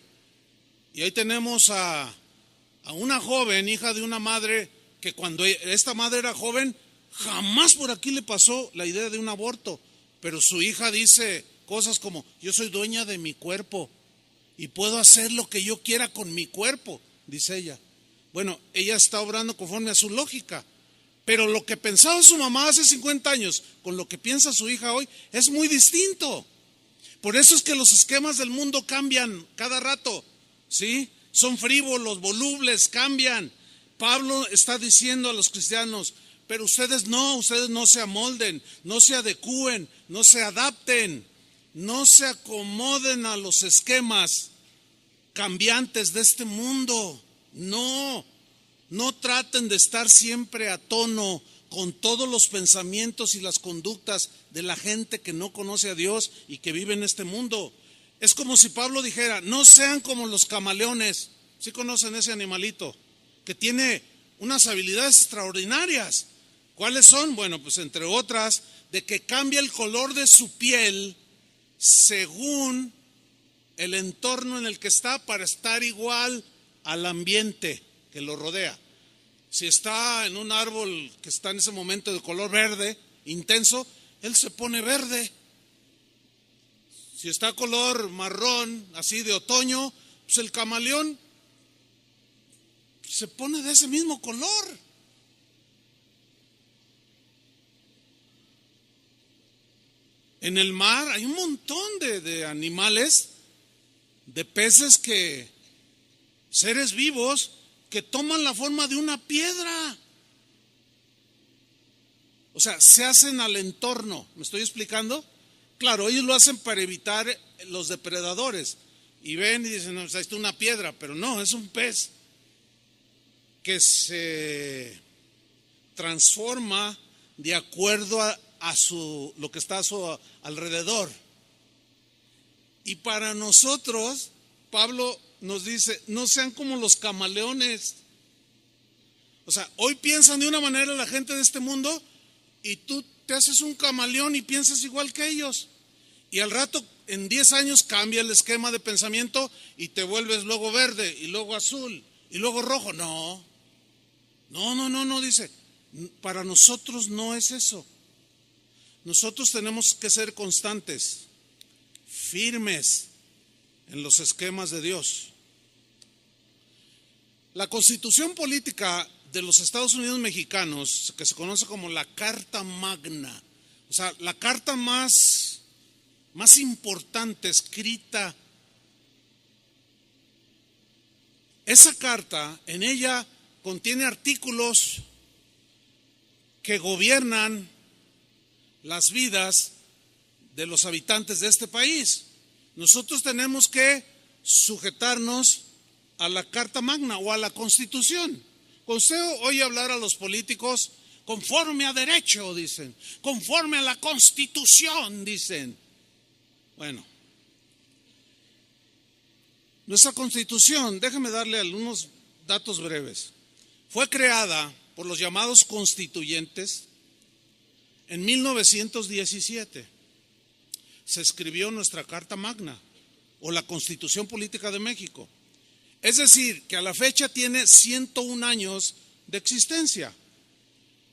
Y ahí tenemos a una joven, hija de una madre, que cuando esta madre era joven, jamás por aquí le pasó la idea de un aborto. Pero su hija dice cosas como, yo soy dueña de mi cuerpo y puedo hacer lo que yo quiera con mi cuerpo, dice ella. Bueno, ella está obrando conforme a su lógica. Pero lo que pensaba su mamá hace 50 años con lo que piensa su hija hoy es muy distinto. Por eso es que los esquemas del mundo cambian cada rato, ¿sí? Son frívolos, volubles, cambian. Pablo está diciendo a los cristianos, pero ustedes no se amolden, no se adecúen, no se adapten, no se acomoden a los esquemas cambiantes de este mundo. No traten de estar siempre a tono con todos los pensamientos y las conductas de la gente que no conoce a Dios y que vive en este mundo. Es como si Pablo dijera, no sean como los camaleones. ¿Sí conocen ese animalito? Que tiene unas habilidades extraordinarias. ¿Cuáles son? Bueno, pues entre otras, de que cambia el color de su piel según el entorno en el que está para estar igual al ambiente que lo rodea. Si está en un árbol que está en ese momento de color verde intenso, él se pone verde. Si está color marrón, así de otoño, pues el camaleón se pone de ese mismo color. En el mar hay un montón de animales, de peces, seres vivos que toman la forma de una piedra. O sea, se hacen al entorno. ¿Me estoy explicando? Claro, ellos lo hacen para evitar los depredadores. Y ven y dicen, no, está una piedra, pero no, es un pez que se transforma de acuerdo a lo que está a su alrededor. Y para nosotros, Pablo nos dice, no sean como los camaleones. O sea, hoy piensan de una manera la gente de este mundo y tú te haces un camaleón y piensas igual que ellos. Y al rato, en 10 años, cambia el esquema de pensamiento y te vuelves luego verde y luego azul y luego rojo. No, dice, para nosotros no es eso. Nosotros tenemos que ser constantes, firmes en los esquemas de Dios. La Constitución Política de los Estados Unidos Mexicanos, que se conoce como la Carta Magna, o sea, la carta más importante escrita. Esa carta, en ella contiene artículos que gobiernan las vidas de los habitantes de este país. Nosotros tenemos que sujetarnos a la Carta Magna o a la Constitución. Cuando usted oye hablar a los políticos, conforme a derecho, dicen, conforme a la Constitución, dicen. Bueno, nuestra Constitución, déjeme darle algunos datos breves, fue creada por los llamados constituyentes en 1917. Se escribió nuestra Carta Magna o la Constitución Política de México. Es decir, que a la fecha tiene 101 años de existencia.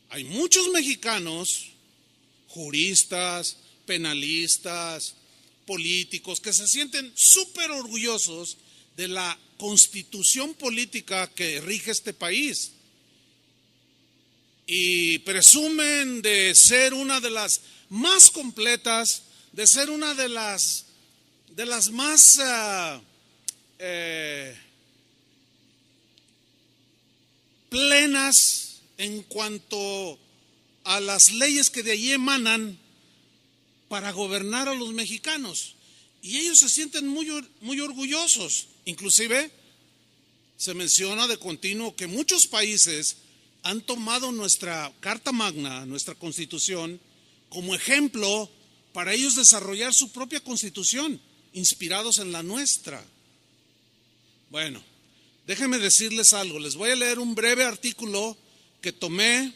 Hay muchos mexicanos, juristas, penalistas, políticos, que se sienten súper orgullosos de la constitución política que rige este país y presumen de ser una de las más completas, de ser una de las más plenas en cuanto a las leyes que de allí emanan para gobernar a los mexicanos. Y ellos se sienten muy orgullosos. Inclusive se menciona de continuo que muchos países han tomado nuestra Carta Magna, nuestra Constitución, como ejemplo para ellos desarrollar su propia Constitución, inspirados en la nuestra. Bueno, déjenme decirles algo. Les voy a leer un breve artículo que tomé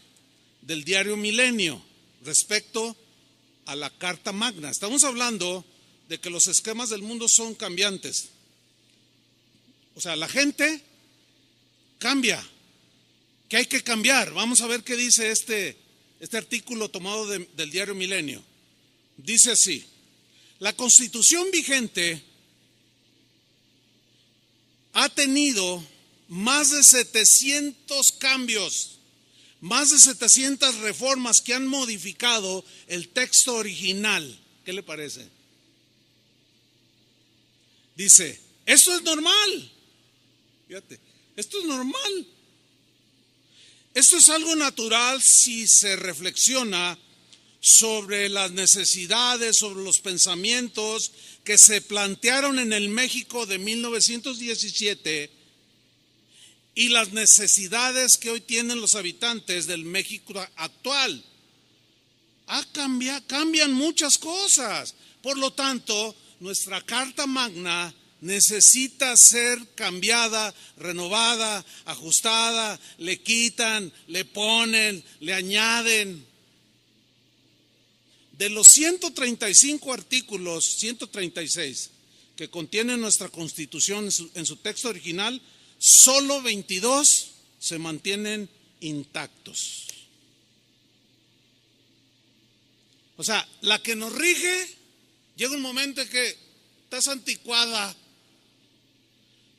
del diario Milenio respecto a la Carta Magna. Estamos hablando de que los esquemas del mundo son cambiantes. O sea, la gente cambia, que hay que cambiar. Vamos a ver qué dice este artículo tomado del diario Milenio. Dice así: la Constitución vigente ha tenido más de 700 cambios, más de 700 reformas que han modificado el texto original. ¿Qué le parece? Dice, esto es normal. Fíjate, esto es normal. Esto es algo natural si se reflexiona sobre las necesidades, sobre los pensamientos que se plantearon en el México de 1917 y las necesidades que hoy tienen los habitantes del México actual. Cambian muchas cosas. Por lo tanto, nuestra Carta Magna necesita ser cambiada, renovada, ajustada, le quitan, le ponen, le añaden. De los 135 artículos, 136 que contiene nuestra Constitución en su texto original, solo 22 se mantienen intactos. O sea, la que nos rige, llega un momento en que estás anticuada,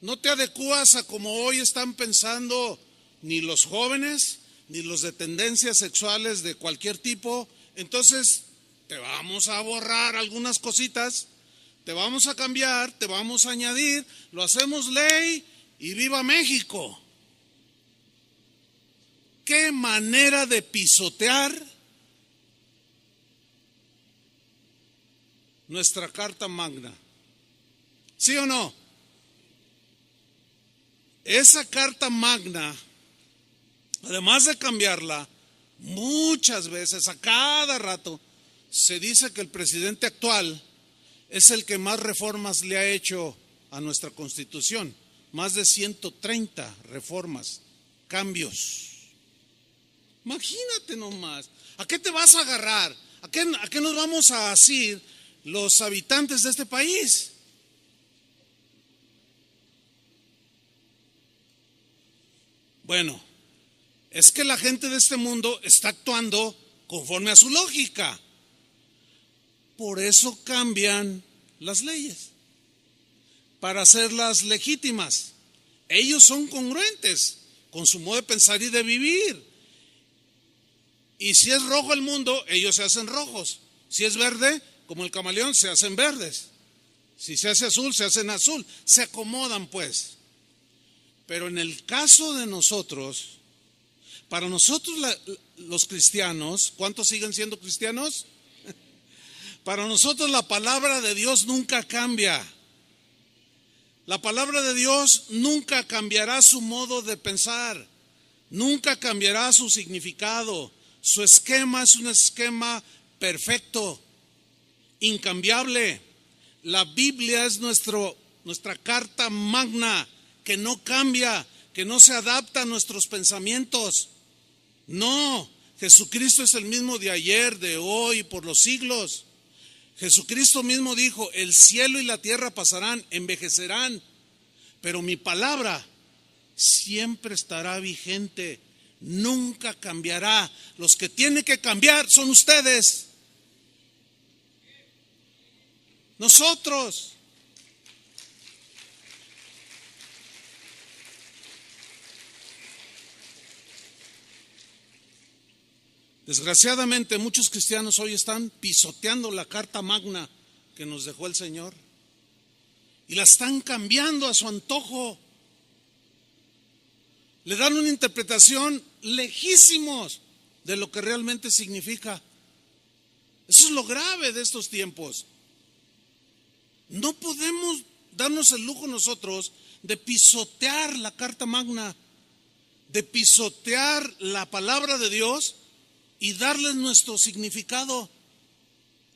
no te adecuas a como hoy están pensando ni los jóvenes, ni los de tendencias sexuales de cualquier tipo. Entonces te vamos a borrar algunas cositas, te vamos a cambiar, te vamos a añadir, lo hacemos ley y viva México. qué manera de pisotear nuestra Carta Magna. ¿Sí o no? Esa Carta Magna, además de cambiarla, muchas veces, a cada rato, se dice que el presidente actual es el que más reformas le ha hecho a nuestra Constitución. Más de 130 reformas, cambios. Imagínate nomás. ¿A qué te vas a agarrar? ¿A qué nos vamos a asir los habitantes de este país? Bueno, es que la gente de este mundo está actuando conforme a su lógica. Por eso cambian las leyes, para hacerlas legítimas. Ellos son congruentes con su modo de pensar y de vivir. Y si es rojo el mundo, ellos se hacen rojos. Si es verde, como el camaleón, se hacen verdes. Si se hace azul, se hacen azul. Se acomodan, pues. Pero en el caso de nosotros, para nosotros los cristianos, ¿cuántos siguen siendo cristianos? Para nosotros la palabra de Dios nunca cambia. La palabra de Dios nunca cambiará su modo de pensar, nunca cambiará su significado. Su esquema es un esquema perfecto, incambiable. La Biblia es nuestra carta magna, que no cambia, que no se adapta a nuestros pensamientos. No, Jesucristo es el mismo de ayer, de hoy y por los siglos. Jesucristo mismo dijo: el cielo y la tierra pasarán, envejecerán, pero mi palabra siempre estará vigente, nunca cambiará. Los que tienen que cambiar son ustedes, nosotros. Desgraciadamente muchos cristianos hoy están pisoteando la Carta Magna que nos dejó el Señor y la están cambiando a su antojo. Le dan una interpretación lejísimos de lo que realmente significa. Eso es lo grave de estos tiempos. No podemos darnos el lujo nosotros de pisotear la Carta Magna, de pisotear la palabra de Dios y darles nuestro significado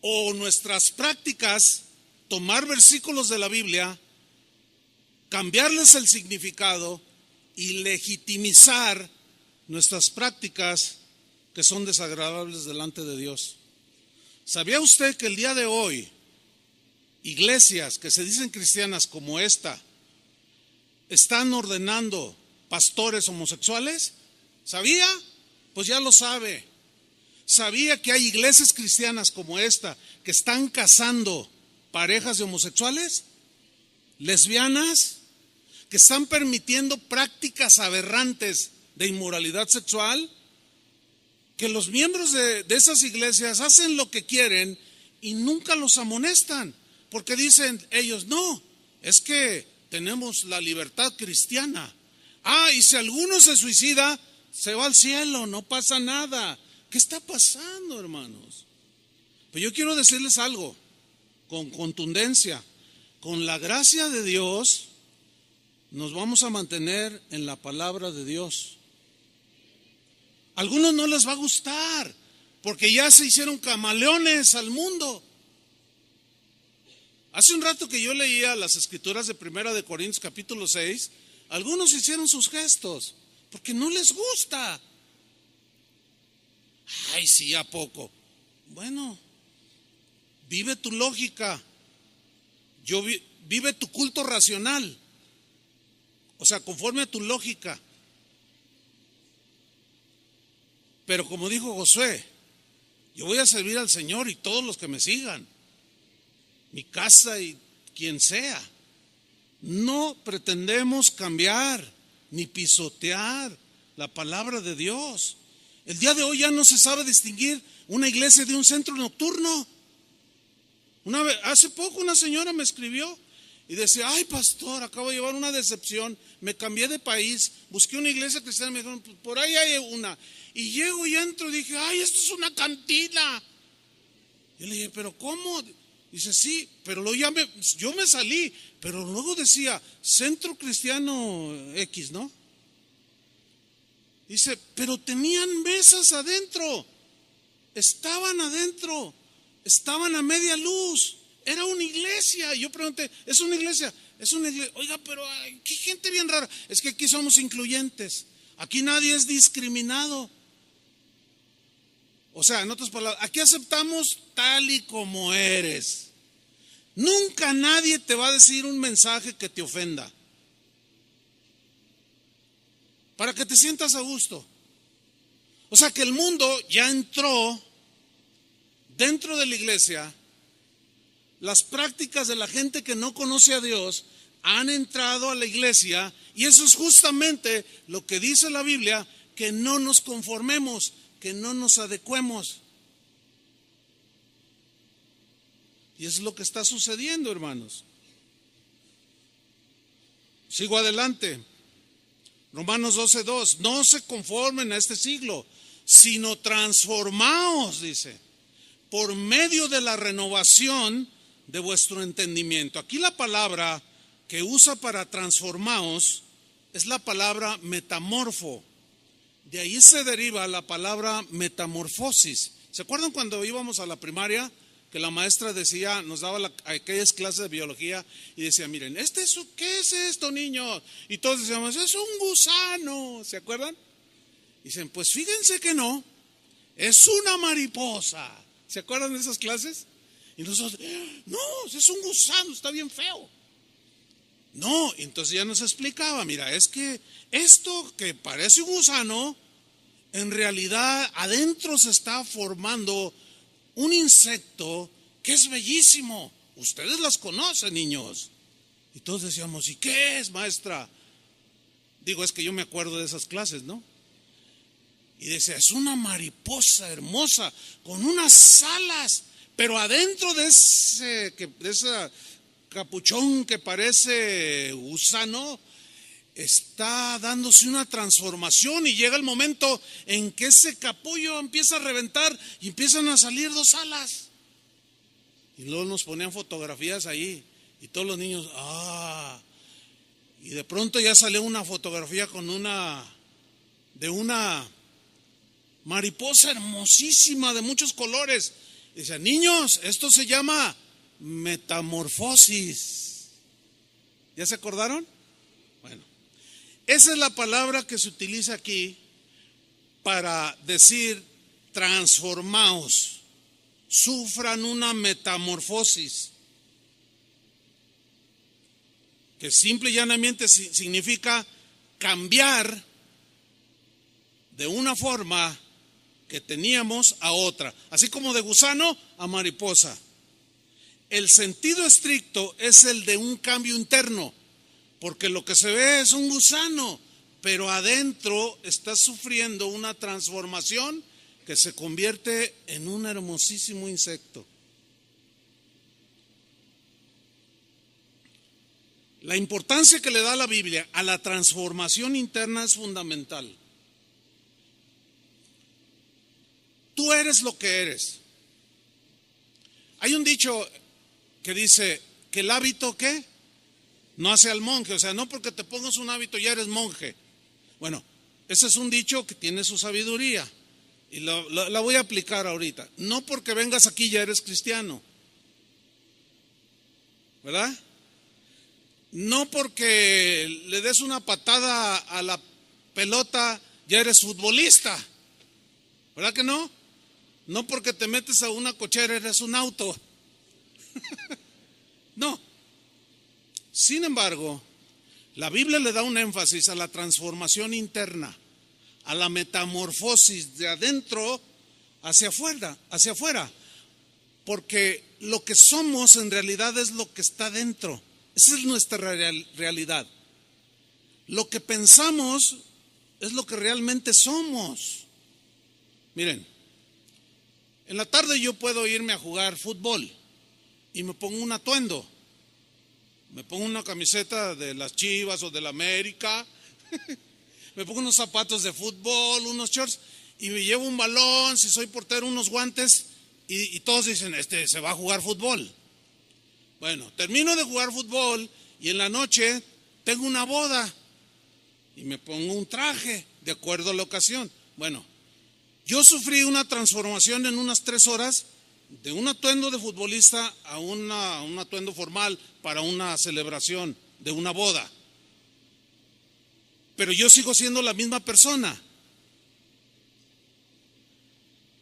o nuestras prácticas, tomar versículos de la Biblia, cambiarles el significado y legitimizar nuestras prácticas que son desagradables delante de Dios. ¿Sabía usted que el día de hoy iglesias que se dicen cristianas como esta están ordenando pastores homosexuales? ¿Sabía? Pues ya lo sabe. ¿Sabía que hay iglesias cristianas como esta que están casando parejas de homosexuales, lesbianas, que están permitiendo prácticas aberrantes de inmoralidad sexual? Que los miembros de esas iglesias hacen lo que quieren y nunca los amonestan, porque dicen ellos: no, es que tenemos la libertad cristiana. Y si alguno se suicida, se va al cielo, no pasa nada. ¿Qué está pasando, hermanos? Pues yo quiero decirles algo con contundencia. Con la gracia de Dios nos vamos a mantener en la palabra de Dios. A algunos no les va a gustar porque ya se hicieron camaleones al mundo. Hace un rato que yo leía las escrituras de 1 Corintios capítulo 6, algunos hicieron sus gestos porque no les gusta. Ay, sí, ¿a poco? Bueno, vive tu lógica. Vive tu culto racional. O sea, conforme a tu lógica. Pero como dijo Josué, yo voy a servir al Señor y todos los que me sigan, mi casa y quien sea. No pretendemos cambiar ni pisotear la palabra de Dios. El día de hoy ya no se sabe distinguir una iglesia de un centro nocturno. Hace poco una señora me escribió Y decía, ay pastor, acabo de llevar una decepción, me cambié de país, busqué una iglesia cristiana, me dijeron, pues por ahí hay una. Y llego y entro y dije, ay, esto es una cantina. Y le dije, pero ¿cómo? Dice, sí, pero luego yo me salí, pero luego decía, Centro Cristiano X, ¿no? Dice, pero tenían mesas adentro, estaban adentro, estaban a media luz. Era una iglesia. Y yo pregunté, ¿es una iglesia? Es una iglesia. Oiga, pero qué gente bien rara. Es que aquí somos incluyentes. Aquí nadie es discriminado. O sea, en otras palabras, aquí aceptamos tal y como eres. Nunca nadie te va a decir un mensaje que te ofenda. Para que te sientas a gusto. O sea que el mundo ya entró dentro de la iglesia. Las prácticas de la gente que no conoce a Dios han entrado a la iglesia, y eso es justamente lo que dice la Biblia, que no nos conformemos, que no nos adecuemos. Y eso es lo que está sucediendo, hermanos. Sigo adelante. Romanos 12:2, no se conformen a este siglo, sino transformaos, dice, por medio de la renovación de vuestro entendimiento. Aquí la palabra que usa para transformaos es la palabra metamorfo. De ahí se deriva la palabra metamorfosis. ¿Se acuerdan cuando íbamos a la primaria que la maestra decía, nos daba aquellas clases de biología y decía, miren, ¿qué es esto, niños? Y todos decíamos, es un gusano. ¿Se acuerdan? Dicen, pues fíjense que no, es una mariposa. ¿Se acuerdan de esas clases? Y nosotros, no, es un gusano, está bien feo. No, entonces ya nos explicaba, mira, es que esto que parece un gusano, en realidad adentro se está formando un insecto que es bellísimo. Ustedes las conocen, niños. Y todos decíamos, ¿y qué es, maestra? Digo, es que yo me acuerdo de esas clases, ¿no? Y decía, es una mariposa hermosa con unas alas. Pero adentro de ese capuchón que parece gusano, está dándose una transformación, y llega el momento en que ese capullo empieza a reventar y empiezan a salir dos alas. Y luego nos ponían fotografías ahí y todos los niños, y de pronto ya salió una fotografía de una mariposa hermosísima de muchos colores. Dice, niños, esto se llama metamorfosis. ¿Ya se acordaron? Bueno, esa es la palabra que se utiliza aquí para decir transformaos, sufran una metamorfosis, que simple y llanamente significa cambiar de una forma que teníamos a otra, así como de gusano a mariposa. El sentido estricto es el de un cambio interno, porque lo que se ve es un gusano, pero adentro está sufriendo una transformación que se convierte en un hermosísimo insecto. La importancia que le da la Biblia a la transformación interna es fundamental. Tú eres lo que eres. Hay un dicho que dice que el hábito, ¿qué? No hace al monje. O sea, no porque te pongas un hábito ya eres monje. Bueno, ese es un dicho que tiene su sabiduría y la voy a aplicar ahorita. No porque vengas aquí ya eres cristiano, ¿verdad? No porque le des una patada a la pelota ya eres futbolista, ¿verdad que no? No porque te metes a una cochera eres un auto. No. Sin embargo, la Biblia le da un énfasis a la transformación interna, a la metamorfosis de adentro hacia afuera, porque lo que somos en realidad es lo que está dentro. Esa es nuestra realidad. Lo que pensamos es lo que realmente somos. Miren, en la tarde yo puedo irme a jugar fútbol y me pongo un atuendo. Me pongo una camiseta de las Chivas o de la América, me pongo unos zapatos de fútbol, unos shorts, y me llevo un balón, si soy portero, unos guantes, y todos dicen, se va a jugar fútbol. Bueno, termino de jugar fútbol y en la noche tengo una boda y me pongo un traje de acuerdo a la ocasión. Bueno, yo sufrí una transformación en unas 3 horas de un atuendo de futbolista a un atuendo formal para una celebración de una boda. Pero yo sigo siendo la misma persona.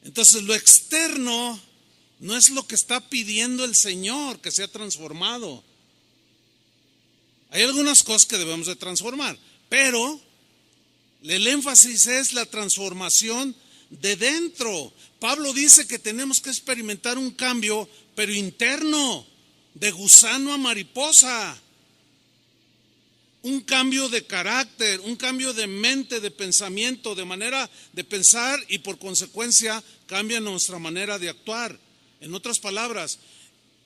Entonces lo externo no es lo que está pidiendo el Señor que sea transformado. Hay algunas cosas que debemos de transformar, pero el énfasis es la transformación de dentro. Pablo dice que tenemos que experimentar un cambio, pero interno, de gusano a mariposa. Un cambio de carácter, un cambio de mente, de pensamiento, de manera de pensar, y por consecuencia cambia nuestra manera de actuar. En otras palabras,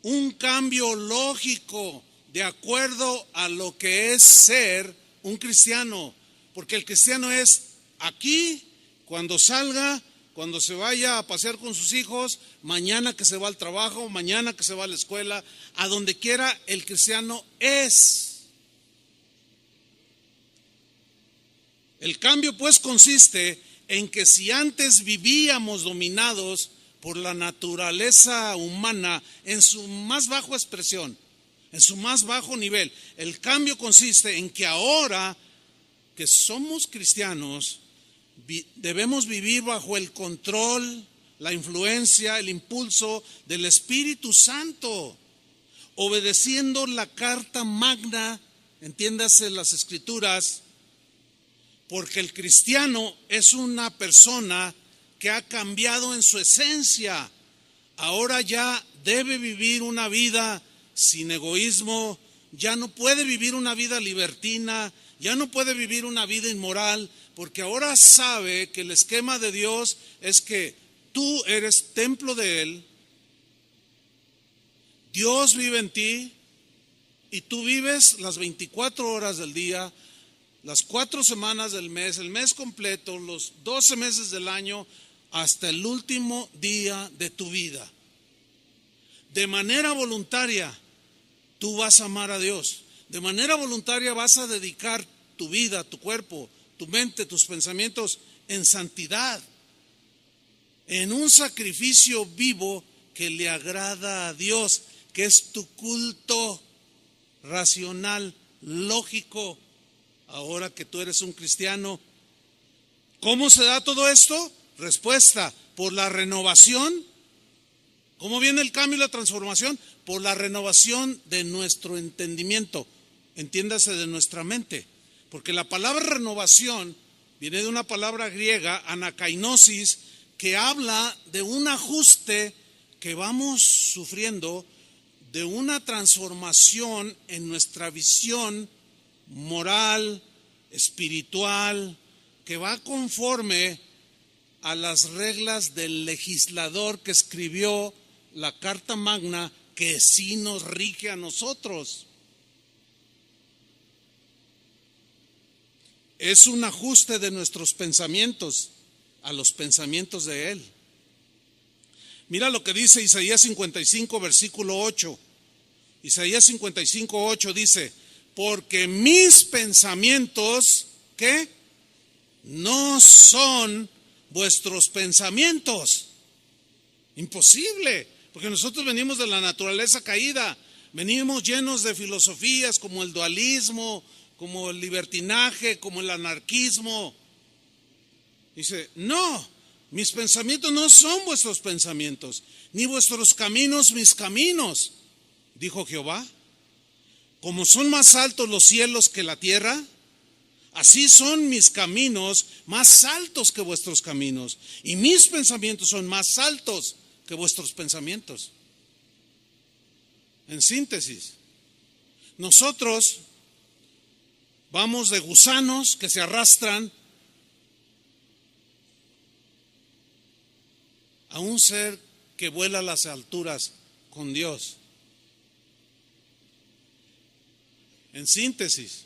un cambio lógico de acuerdo a lo que es ser un cristiano. Porque el cristiano es aquí, cuando salga, cuando se vaya a pasear con sus hijos, mañana que se va al trabajo, mañana que se va a la escuela, a donde quiera, el cristiano es. El cambio pues consiste en que si antes vivíamos dominados por la naturaleza humana en su más baja expresión, en su más bajo nivel, el cambio consiste en que ahora que somos cristianos debemos vivir bajo el control, la influencia, el impulso del Espíritu Santo, obedeciendo la carta magna, entiéndase las Escrituras. Porque el cristiano es una persona que ha cambiado en su esencia. Ahora ya debe vivir una vida sin egoísmo, ya no puede vivir una vida libertina, ya no puede vivir una vida inmoral, porque ahora sabe que el esquema de Dios es que tú eres templo de Él, Dios vive en ti y tú vives las 24 horas del día, las 4 semanas del mes, el mes completo, los 12 meses del año, hasta el último día de tu vida. De manera voluntaria, tú vas a amar a Dios. De manera voluntaria vas a dedicar tu vida, tu cuerpo, tu mente, tus pensamientos en santidad, en un sacrificio vivo que le agrada a Dios, que es tu culto racional, lógico. Ahora que tú eres un cristiano, ¿cómo se da todo esto? Respuesta, por la renovación. ¿Cómo viene el cambio y la transformación? Por la renovación de nuestro entendimiento, entiéndase, de nuestra mente. Porque la palabra renovación viene de una palabra griega, anakainosis, que habla de un ajuste que vamos sufriendo, de una transformación en nuestra visión moral, espiritual, que va conforme a las reglas del legislador que escribió la Carta Magna, que sí nos rige a nosotros. Es un ajuste de nuestros pensamientos a los pensamientos de Él. Mira lo que dice Isaías 55, versículo 8. Isaías 55, 8 dice: porque mis pensamientos, ¿qué? No son vuestros pensamientos. Imposible, porque nosotros venimos de la naturaleza caída, venimos llenos de filosofías como el dualismo, como el libertinaje, como el anarquismo. Dice, no, mis pensamientos no son vuestros pensamientos, ni vuestros caminos mis caminos, dijo Jehová. Como son más altos los cielos que la tierra, así son mis caminos más altos que vuestros caminos, y mis pensamientos son más altos que vuestros pensamientos. En síntesis, nosotros vamos de gusanos que se arrastran a un ser que vuela a las alturas con Dios. En síntesis,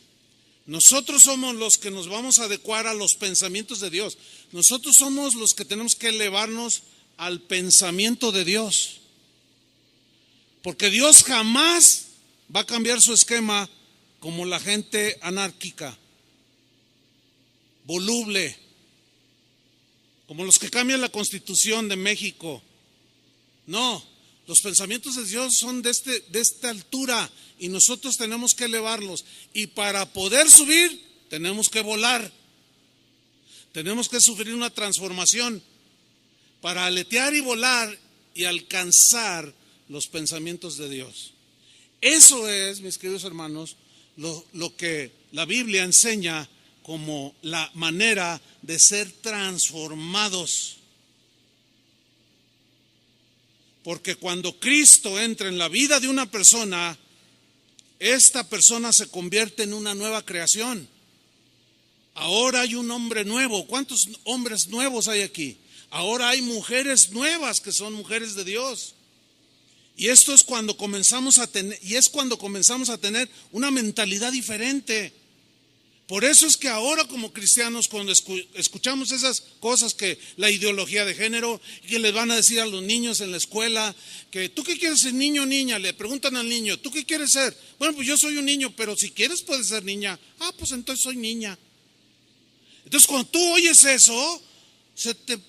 nosotros somos los que nos vamos a adecuar a los pensamientos de Dios. Nosotros somos los que tenemos que elevarnos al pensamiento de Dios. Porque Dios jamás va a cambiar su esquema como la gente anárquica, voluble, como los que cambian la Constitución de México. No, los pensamientos de Dios son de esta altura y nosotros tenemos que elevarlos. Y para poder subir, tenemos que volar. Tenemos que sufrir una transformación para aletear y volar y alcanzar los pensamientos de Dios. Eso es, mis queridos hermanos, lo que la Biblia enseña como la manera de ser transformados. Porque cuando Cristo entra en la vida de una persona, esta persona se convierte en una nueva creación. Ahora hay un hombre nuevo. ¿Cuántos hombres nuevos hay aquí? Ahora hay mujeres nuevas que son mujeres de Dios. Y esto es cuando comenzamos a tener una mentalidad diferente. Por eso es que ahora como cristianos, cuando escuchamos esas cosas, que la ideología de género, que les van a decir a los niños en la escuela, que ¿tú qué quieres ser, niño o niña? Le preguntan al niño, ¿tú qué quieres ser? Bueno, pues yo soy un niño, pero si quieres puedes ser niña. Ah, pues entonces soy niña. Entonces cuando tú oyes eso, se te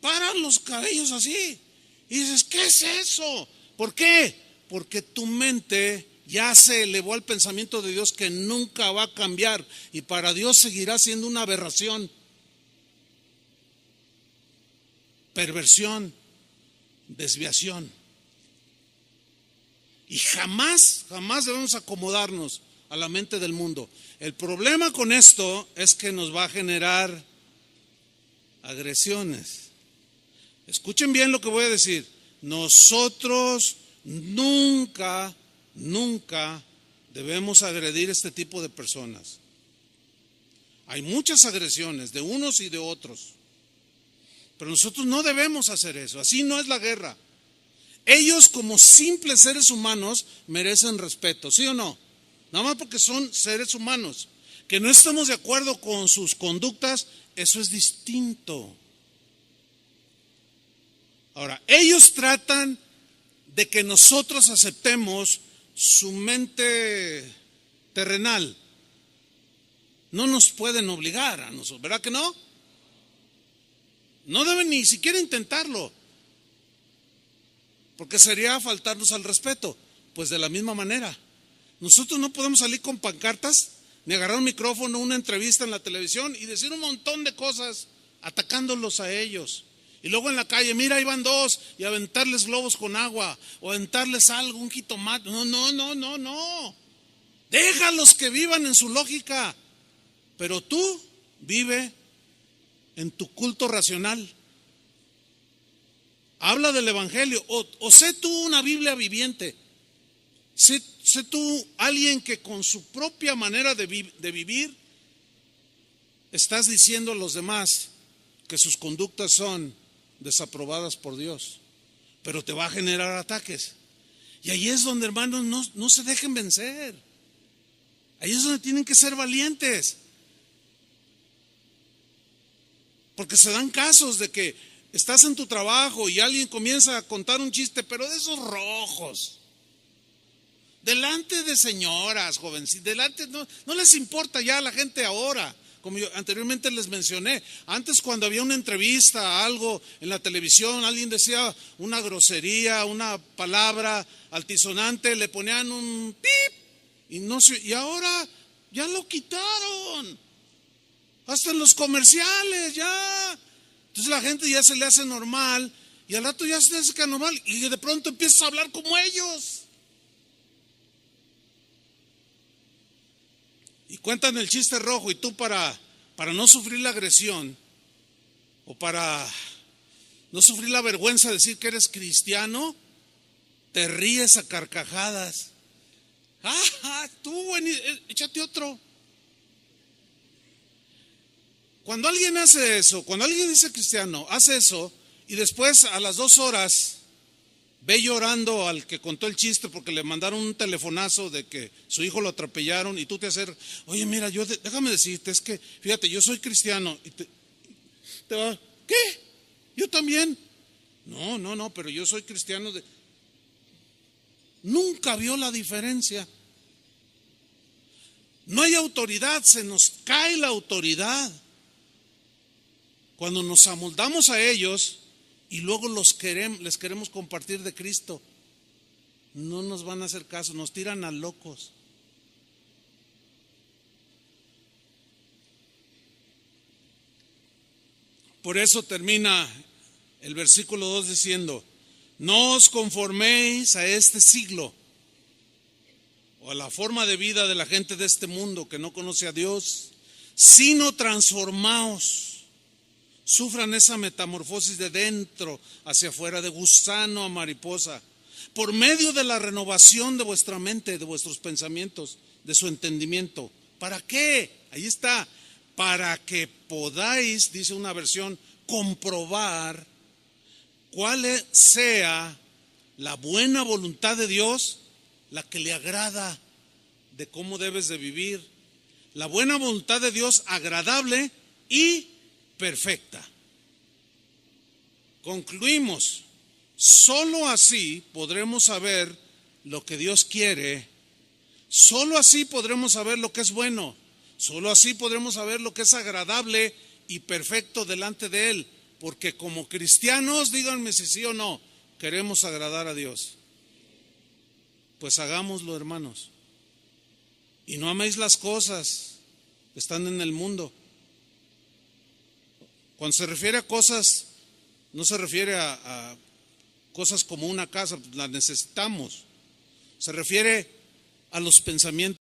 paran los cabellos así. Y dices, ¿qué es eso? ¿Por qué? Porque tu mente ya se elevó al pensamiento de Dios, que nunca va a cambiar, y para Dios seguirá siendo una aberración, perversión, desviación. Y jamás debemos acomodarnos a la mente del mundo. El problema con esto es que nos va a generar agresiones. Escuchen bien lo que voy a decir. Nosotros nunca debemos agredir este tipo de personas. Hay muchas agresiones de unos y de otros, pero nosotros no debemos hacer eso. Así no es la guerra. Ellos, como simples seres humanos, merecen respeto, ¿sí o no? Nada más porque son seres humanos. Que no estamos de acuerdo con sus conductas, eso es distinto. Ahora, ellos tratan de que nosotros aceptemos su mente terrenal. No nos pueden obligar a nosotros, ¿verdad que no? No deben ni siquiera intentarlo, porque sería faltarnos al respeto. Pues de la misma manera, nosotros no podemos salir con pancartas, ni agarrar un micrófono, una entrevista en la televisión y decir un montón de cosas atacándolos a ellos. Y luego en la calle, mira, ahí van dos, y aventarles globos con agua, o aventarles algo, un jitomate. No. Déjalos que vivan en su lógica, pero tú vive en tu culto racional. Habla del evangelio, o sé tú una Biblia viviente. Sé tú alguien que con su propia manera de vivir estás diciendo a los demás que sus conductas son desaprobadas por Dios, pero te va a generar ataques. Y ahí es donde, hermanos, no se dejen vencer. Ahí es donde tienen que ser valientes, porque se dan casos de que estás en tu trabajo y alguien comienza a contar un chiste, pero de esos rojos, delante de señoras, jovencitas, delante, no les importa ya a la gente ahora. Como yo anteriormente les mencioné, antes cuando había una entrevista, algo en la televisión, alguien decía una grosería, una palabra altisonante, le ponían un pip, y ahora ya lo quitaron, hasta en los comerciales ya. Entonces la gente ya se le hace normal, y al rato ya se le hace normal, y de pronto empiezas a hablar como ellos. Y cuentan el chiste rojo, y tú para no sufrir la agresión, o para no sufrir la vergüenza de decir que eres cristiano, te ríes a carcajadas. Tú, échate otro. Cuando alguien hace eso, cuando alguien dice cristiano, hace eso, y después a las 2 horas Ve llorando al que contó el chiste porque le mandaron un telefonazo de que su hijo lo atropellaron y tú te acercas, oye, mira, déjame decirte, es que, fíjate, yo soy cristiano. Y te va, ¿qué? Yo también. No, pero yo soy cristiano. Nunca vio la diferencia. No hay autoridad, se nos cae la autoridad. Cuando nos amoldamos a ellos y luego les queremos compartir de Cristo, no nos van a hacer caso, nos tiran a locos. Por eso termina el versículo 2 diciendo, no os conforméis a este siglo o a la forma de vida de la gente de este mundo que no conoce a Dios, sino transformaos. Sufran esa metamorfosis de dentro hacia afuera, de gusano a mariposa, por medio de la renovación de vuestra mente, de vuestros pensamientos, de su entendimiento. ¿Para qué? Ahí está. Para que podáis, dice una versión, comprobar cuál sea la buena voluntad de Dios, la que le agrada de cómo debes de vivir. La buena voluntad de Dios agradable y perfecta. Concluimos, solo así podremos saber lo que Dios quiere, solo así podremos saber lo que es bueno, solo así podremos saber lo que es agradable y perfecto delante de Él, porque como cristianos, díganme si sí o no, queremos agradar a Dios. Pues hagámoslo, hermanos, y no améis las cosas que están en el mundo. Cuando se refiere a cosas, no se refiere a cosas como una casa, la necesitamos. Se refiere a los pensamientos